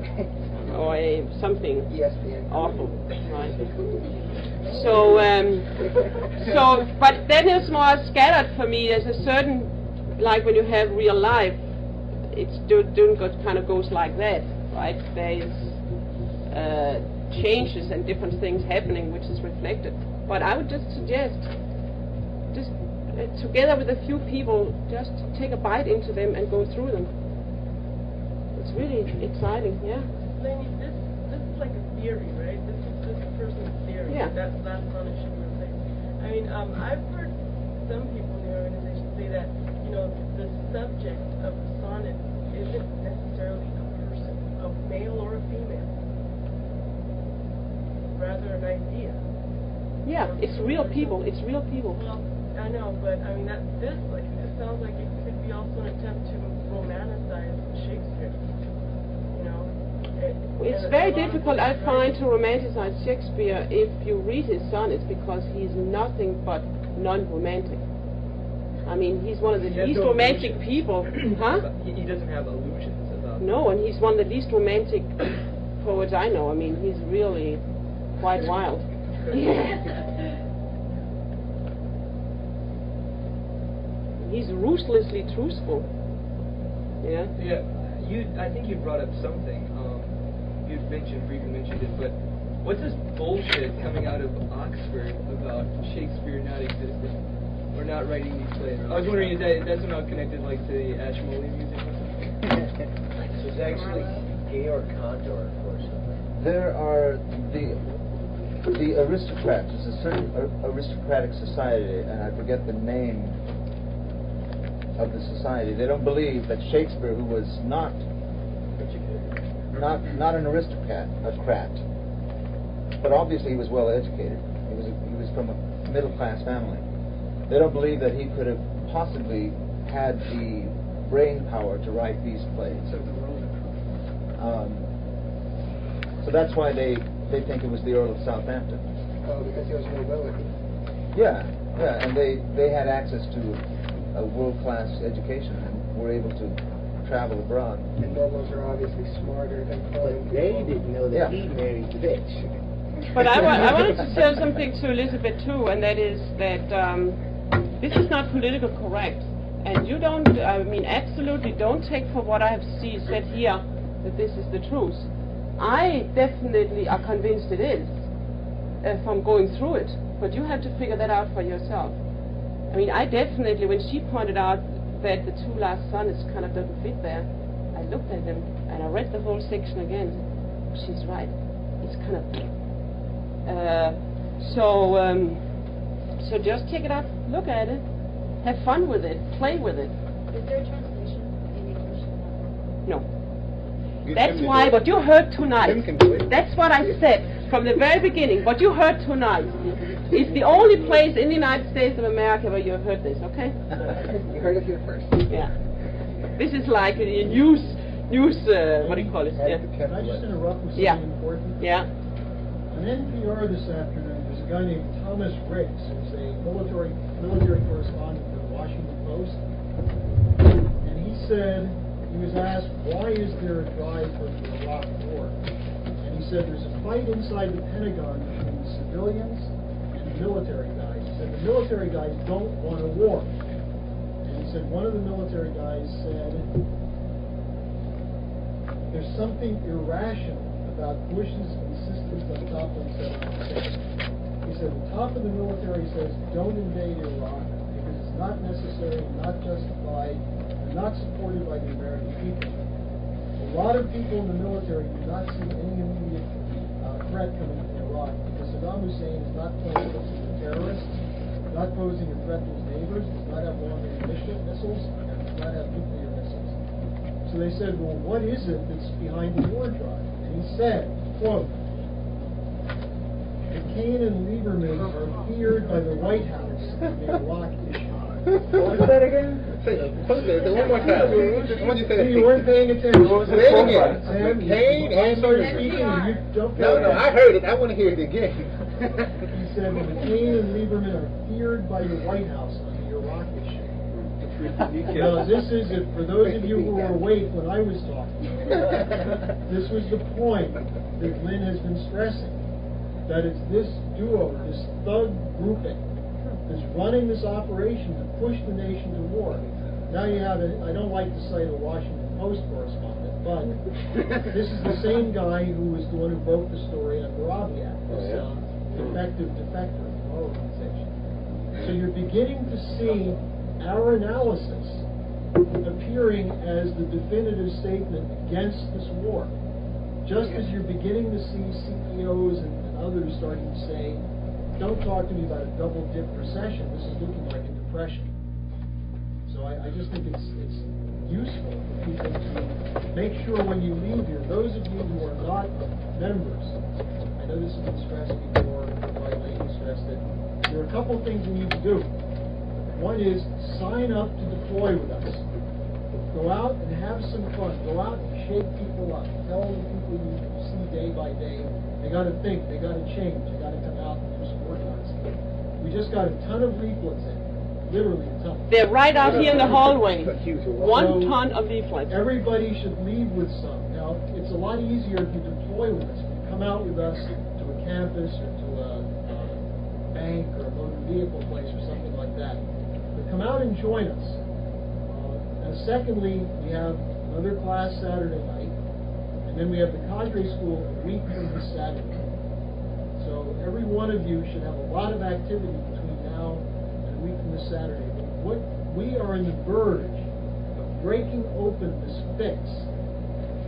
Speaker 1: or something awful, right? So, but then it's more scattered for me. There's a certain, like when you have real life, it's kind of goes like that, right? There's changes and different things happening, which is reflected. But I would just suggest, together with a few people, just take a bite into them and go through them. It's really exciting, yeah.
Speaker 8: Leni, this is like a theory, right? This is a person's theory.
Speaker 1: Yeah.
Speaker 8: That's sonnet should be replaced. I mean, I've heard some people in the organization say that, you know, the subject of the sonnet isn't necessarily a person, a male or a female, rather an idea.
Speaker 1: Yeah, it's real people. It's real people.
Speaker 8: Well, I know, but I mean, this sounds like it could be also an attempt to romanticize Shakespeare. You know,
Speaker 1: it's very difficult, I find, to romanticize Shakespeare if you read his sonnets, because he's nothing but non-romantic. I mean, he's one of the least romantic people, huh?
Speaker 8: He doesn't have illusions about.
Speaker 1: No, and he's one of the least romantic poets I know. I mean, he's really quite wild. He's ruthlessly truthful. Yeah.
Speaker 8: Yeah. I think you brought up something. You briefly mentioned it, but what's this bullshit coming out of Oxford about Shakespeare not existing or not writing these plays? I was wondering if that's somehow connected, like, to the Ashmolean music or something.
Speaker 2: So it's actually Georg Condor or something.
Speaker 6: There are the aristocrats. There's a certain aristocratic society, and I forget the name. of the society. They don't believe that Shakespeare, who was not an aristocrat, but obviously he was well educated. He was from a middle class family. They don't believe that he could have possibly had the brain power to write these plays. So that's why they think it was the Earl of Southampton.
Speaker 9: Oh, because he was nobility.
Speaker 6: Yeah, and they had access to a world-class education and were able to travel abroad.
Speaker 9: And nobles are obviously smarter than common people.
Speaker 5: They didn't know that he married the bitch.
Speaker 1: But I wanted to say something to Elizabeth too, and that is that this is not politically correct. And you don't, I mean, absolutely don't take for what I have said here that this is the truth. I definitely are convinced it is from going through it, but you have to figure that out for yourself. I mean, I definitely, when she pointed out that the two last sonnets kind of doesn't fit there, I looked at them and I read the whole section again. She's right. It's kind of so just check it out, look at it, have fun with it, play with it.
Speaker 3: Is there a translation in English?
Speaker 1: No. That's why what you heard tonight, that's what I said from the very beginning. What you heard tonight is the only place in the United States of America where you have heard this, okay?
Speaker 9: You heard it here first.
Speaker 1: Yeah. This is like a news, what do you call it? Yeah.
Speaker 10: Can I just interrupt with something
Speaker 1: Yeah.
Speaker 10: important?
Speaker 1: Yeah.
Speaker 10: On NPR this afternoon, there's a guy named Thomas Riggs, who's a military correspondent for the Washington Post, and he said, he was asked, why is there a drive for the Iraq War? And he said, there's a fight inside the Pentagon between the civilians and the military guys. He said, the military guys don't want a war. And he said, one of the military guys said, there's something irrational about Bush's insistence on top on Saddam Hussein. He said, the top of the military says, don't invade Iraq because it's not necessary, not justified, and not supported by the American people. A lot of people in the military do not see any immediate threat coming from Iraq because Saddam Hussein is not playing as a terrorist, not posing a threat to his neighbors, does not have long-range missiles, and does not have nuclear missiles. So they said, well, what is it that's behind the war drive? And he said, quote, McCain and Lieberman are feared by the White House in the Iraq issue.
Speaker 5: What was that again? Say one more time. What did you say?
Speaker 10: You weren't paying attention.
Speaker 5: Say it again.
Speaker 10: Sam,
Speaker 5: McCain and
Speaker 10: Lieberman. You don't pay
Speaker 5: No, I heard it. I want to hear it again.
Speaker 10: He said McCain and Lieberman are feared by the White House on the Iraq issue. Now, this is, for those of you who were awake when I was talking, this was the point that Lynn has been stressing, that it's this duo, this thug grouping, that's running this operation to push the nation to war. Now you have I don't like to cite a Washington Post correspondent, but this is the same guy who was the one who broke the story on Barabiak, this defector organization. So you're beginning to see our analysis appearing as the definitive statement against this war. Just as you're beginning to see CEOs and others starting to say, don't talk to me about a double-dip recession, this is looking like a depression. So I just think it's useful for people to make sure when you leave here, those of you who are not members, I know this has been stressed before, by Leni stressed it, there are a couple of things you need to do. One is sign up to deploy with us. Go out and have some fun. Go out and shake people up. Tell the people you see day by day, they got to think, they got to change, they got to come out and do some organizing. We just got a ton of leaflets in, literally a ton.
Speaker 1: They're right out here in the hallway.
Speaker 10: So
Speaker 1: 1 ton of leaflets.
Speaker 10: Everybody should leave with some. Now, it's a lot easier if you deploy with us. If you come out with us to a campus or to a bank or a motor vehicle place or something like that. But come out and join us. And secondly, we have another class Saturday night, and then we have the cadre school a week from this Saturday. So every one of you should have a lot of activity between now and a week from this Saturday. But we are on the verge of breaking open this fix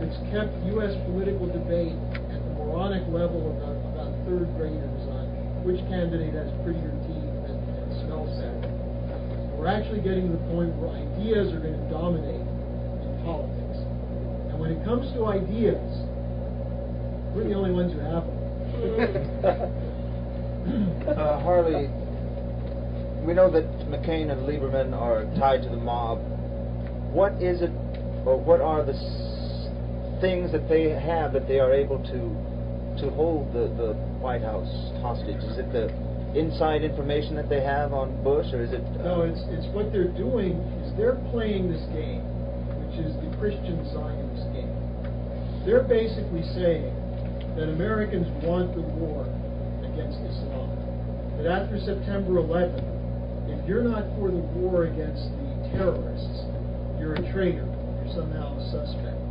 Speaker 10: that's kept U.S. political debate at the moronic level of about third graders on which candidate has prettier teeth and smells better. We're we're actually getting to the point where ideas are going to dominate in politics. And when it comes to ideas, we're the only ones who have them.
Speaker 6: Harley, we know that McCain and Lieberman are tied to the mob. What is it, or what are the things that they have that they are able to hold the White House hostage? Is it the inside information that they have on Bush, or is it...
Speaker 10: No, it's what they're doing is they're playing this game, which is the Christian Zionist game. They're basically saying that Americans want the war against Islam. That after September 11th, if you're not for the war against the terrorists, you're a traitor. You're somehow a suspect.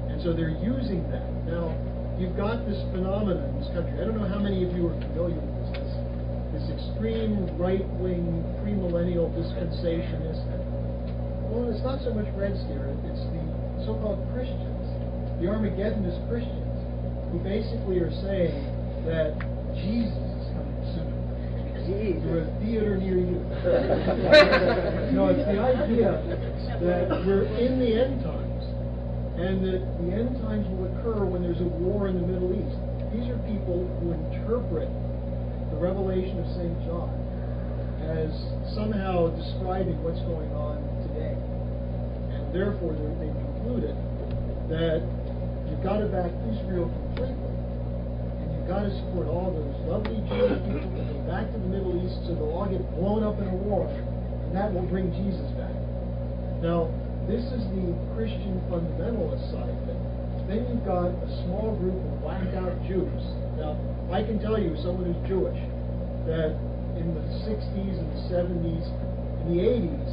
Speaker 10: And so they're using that. Now, you've got this phenomenon in this country. I don't know how many of you are familiar with this extreme right-wing premillennial dispensationist. Well, it's not so much Red Scare, it's the so-called Christians, the Armageddonist Christians, who basically are saying that Jesus is coming soon. To a theater near you. No, it's the idea that we're in the end times, and that the end times will occur when there's a war in the Middle East. These are people who interpret the revelation of St. John as somehow describing what's going on today. And therefore, they concluded that you've got to back Israel completely, and you've got to support all those lovely Jewish people that go back to the Middle East so they'll all get blown up in a war, and that will bring Jesus back. Now, this is the Christian fundamentalist side of it. Then you've got a small group of blacked-out Jews. Now, I can tell you, someone who's Jewish, that in the 60s and the 70s and the 80s,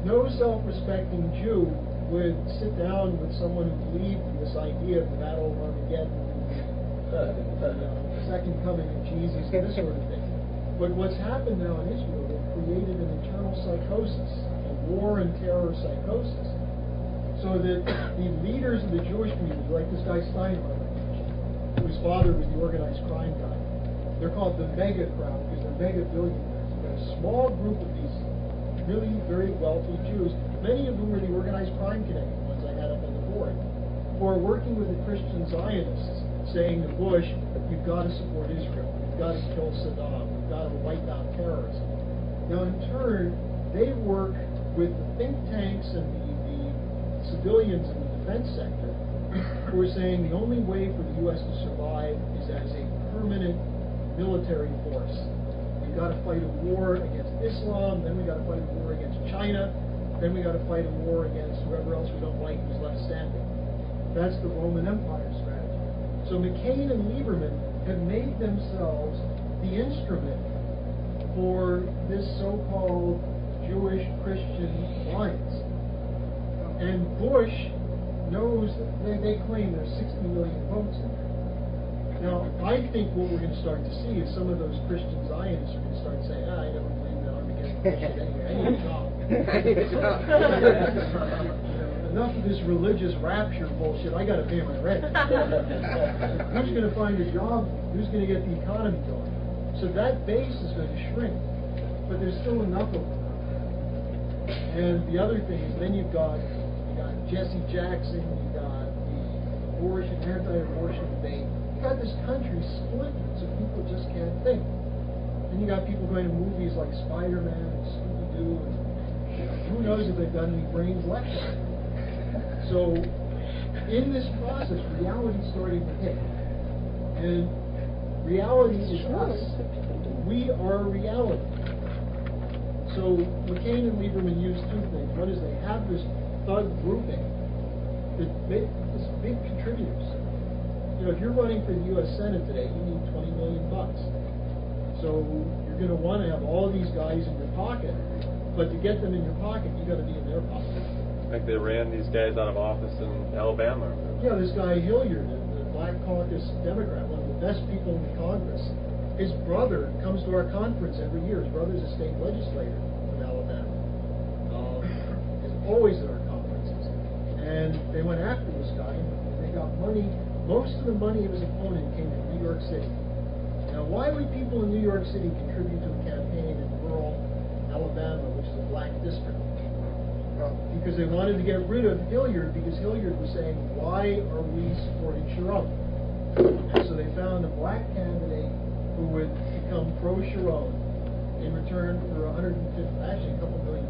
Speaker 10: no self-respecting Jew would sit down with someone who believed in this idea of the Battle of Armageddon, the second coming of Jesus, and this sort of thing. But what's happened now in Israel, they've created an internal psychosis, a war and terror psychosis, so that the leaders of the Jewish community, like this guy Steinhardt, whose father was the organized crime guy, they're called the mega crowd because they're mega billionaires. You've got a small group of these really very wealthy Jews, many of whom were the organized crime connected ones I had up on the board, who are working with the Christian Zionists, saying to Bush, you've got to support Israel, you've got to kill Saddam, you've got to wipe out terrorism. Now in turn, they work with the think tanks and the civilians in the defense sector who are saying the only way for the U.S. to survive is as a permanent military force. We've got to fight a war against Islam, then we've got to fight a war against China, then we've got to fight a war against whoever else we don't like who's left standing. That's the Roman Empire strategy. So McCain and Lieberman have made themselves the instrument for this so-called Jewish-Christian alliance. And Bush knows, they claim there's 60 million votes in there. Now, I think what we're going to start to see is some of those Christian Zionists are going to start saying, I never believe that Armageddon bullshit anyway. I need a job. Enough of this religious rapture bullshit. I got to pay my rent. Who's going to find a job? Who's going to get the economy going? So that base is going to shrink. But there's still enough of them. And the other thing is, then you've got Jesse Jackson, you've got the abortion, anti-abortion debate. You've got this country split so people just can't think. And you got people going to movies like Spider-Man and Scooby-Doo, and who knows if they've got any brains left. So, in this process, reality's starting to hit. And reality is us. We are reality. So McCain and Lieberman use two things. One is they have this thug grouping that make this big contributors. You know, if you're running for the U.S. Senate today, you need $20 million. So you're going to want to have all these guys in your pocket, but to get them in your pocket, you got to be in their pocket.
Speaker 7: Like they ran these guys out of office in Alabama.
Speaker 10: Yeah, this guy Hilliard, the Black Caucus Democrat, one of the best people in the Congress. His brother comes to our conference every year. His brother's a state legislator in Alabama. He's always at our conferences. And they went after this guy, and they got money. Most of the money of his opponent came from New York City. Now, why would people in New York City contribute to a campaign in rural Alabama, which is a black district. Because they wanted to get rid of Hilliard, because Hilliard was saying, why are we supporting Sharon? And so they found a black candidate who would become pro-Sharon in return for actually a couple $1 million.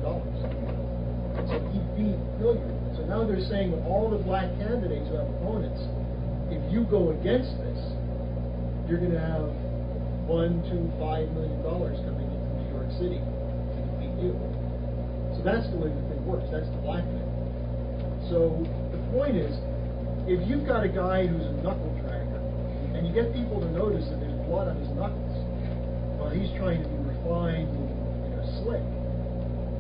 Speaker 10: And so he beat Hilliard. So now they're saying that all the black candidates who have opponents, if you go against this, you're going to have $1 to $5 million coming in from New York City to defeat you. So that's the way the thing works. That's the blackmail. So the point is, if you've got a guy who's a knuckle dragger, and you get people to notice that there's blood on his knuckles, while he's trying to be refined and slick,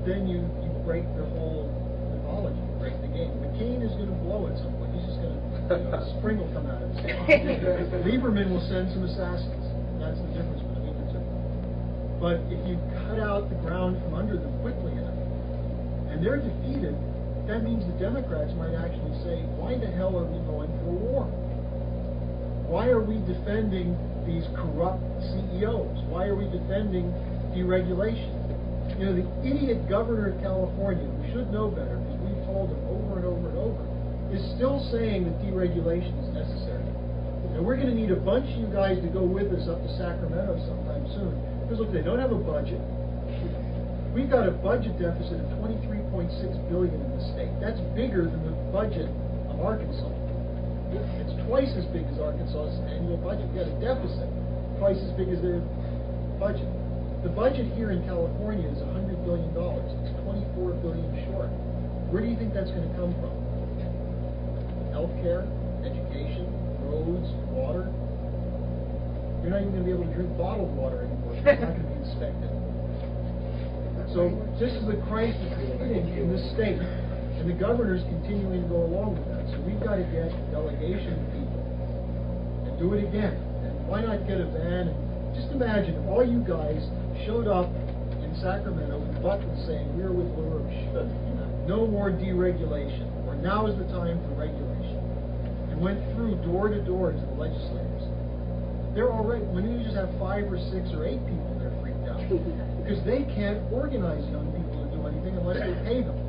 Speaker 10: then you break the whole mythology, you break the game. McCain is going to blow at some point. He's just going to, a spring will come out of his head. Lieberman will send some assassins. That's the difference between the two. But if you cut out the ground from under them quickly enough, and they're defeated, that means the Democrats might actually say, why the hell are we going to a war? Why are we defending these corrupt CEOs? Why are we defending deregulation? You know, the idiot governor of California, who should know better, because we've told him over and over and over, is still saying that deregulation is necessary. And we're going to need a bunch of you guys to go with us up to Sacramento sometime soon. Because look, they don't have a budget. We've got a budget deficit of $23.6 billion in the state. That's bigger than the budget of Arkansas. It's twice as big as Arkansas's annual budget. We've got a deficit twice as big as their budget. The budget here in California is $100 billion. It's $24 billion short. Where do you think that's going to come from? Healthcare, education, roads, water. You're not even going to be able to drink bottled water anymore. It's not going to be inspected. So this is the crisis in this state, and the governor's continuing to go along with that. So we've got to get a delegation of people and do it again. And why not get a van? And just imagine if all you guys showed up in Sacramento with buttons saying we're with LaRouche, no more deregulation, or now is the time for regulation, and went through door to door to the legislators. They're already, when you just have 5 or 6 or 8 people, they're freaked out. Because they can't organize young people to do anything unless they pay them.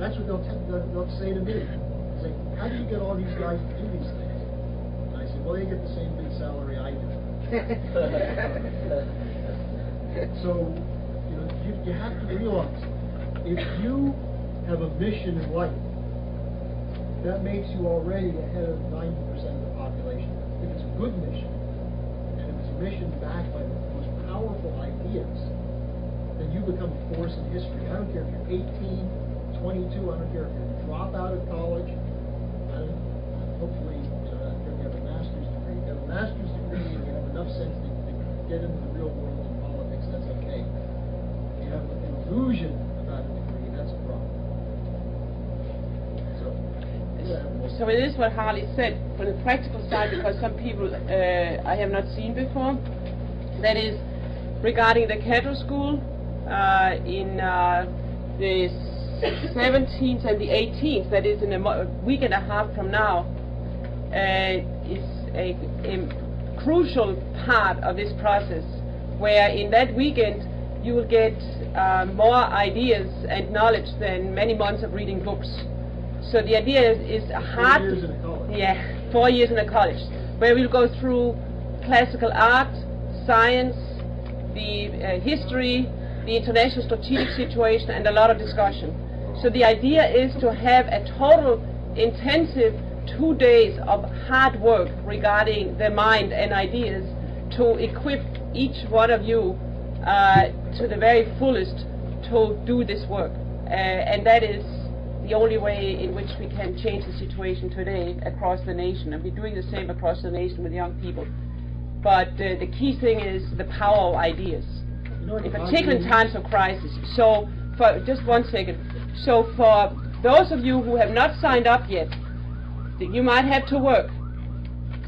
Speaker 10: That's what they'll say to me. It's like, how do you get all these guys to do these things? And I say, well, they get the same big salary I do. So, you know, you have to realize, if you have a mission in life, that makes you already ahead of 90% of the population. If it's a good mission, and if it's a mission backed by the most powerful ideas, then you become a force in history. I don't care if you're 18, 22, I don't care if you drop out of college, hopefully, you have a master's degree. If you have a master's degree and you have enough sense to get into the real world in politics, that's okay. If you have an illusion about a degree, that's a problem.
Speaker 1: So it is what Harley said from the practical side, because some people I have not seen before. That is regarding the cadre school in the 17th and the 18th, that is in a week and a half from now, is a crucial part of this process, where in that weekend you will get more ideas and knowledge than many months of reading books. So the idea is a hard...
Speaker 10: 4 years in a college.
Speaker 1: Yeah, 4 years in a college, where we'll go through classical art, science, the history, the international strategic situation, and a lot of discussion. So the idea is to have a total intensive 2 days of hard work regarding the mind and ideas to equip each one of you to the very fullest to do this work. And that is the only way in which we can change the situation today across the nation. And we're doing the same across the nation with young people. But the key thing is the power of ideas, in particular in times of crisis. So, for just 1 second. So for those of you who have not signed up yet, you might have to work.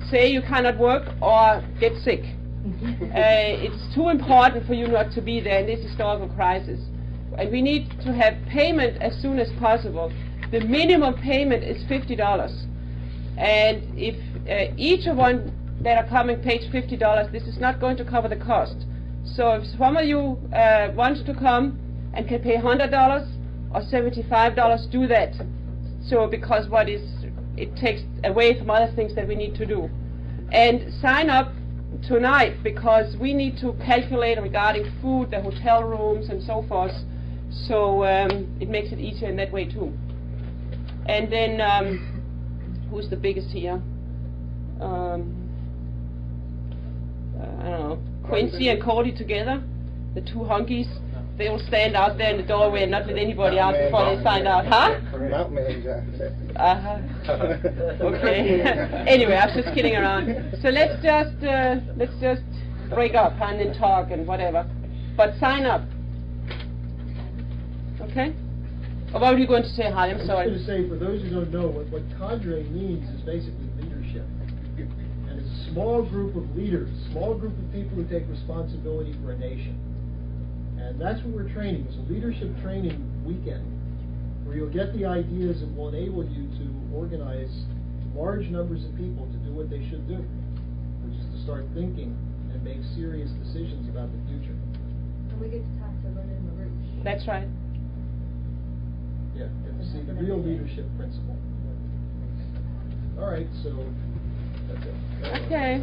Speaker 1: Say you cannot work or get sick. It's too important for you not to be there in this historical crisis. And we need to have payment as soon as possible. The minimum payment is $50. And if each of one that are coming pays $50, this is not going to cover the cost. So if some of you wanted to come and can pay $100 or $75, do that. So because it takes away from other things that we need to do. And sign up tonight, because we need to calculate regarding food, the hotel rooms and so forth. So it makes it easier in that way too. And then who's the biggest here? I don't know, Quincy and Cordy together, the two hunkies. They will stand out there in the doorway and not let anybody out before they sign out, huh?
Speaker 5: Not me,
Speaker 1: Okay. Anyway, I was just kidding around. So let's just break up and then talk and whatever. But sign up. Okay? Or what were you going to say, Holly? I'm sorry.
Speaker 10: I was going to say, for those who don't know, what cadre means is basically leadership. And it's a small group of leaders, small group of people who take responsibility for a nation. And that's what we're training. It's a leadership training weekend where you'll get the ideas that will enable you to organize large numbers of people to do what they should do, which is to start thinking and make serious decisions about the future.
Speaker 3: And we get to talk to Leni Rubinstein.
Speaker 1: That's right.
Speaker 10: Yeah, and to see the real leadership principle. All right, so that's it.
Speaker 1: Okay.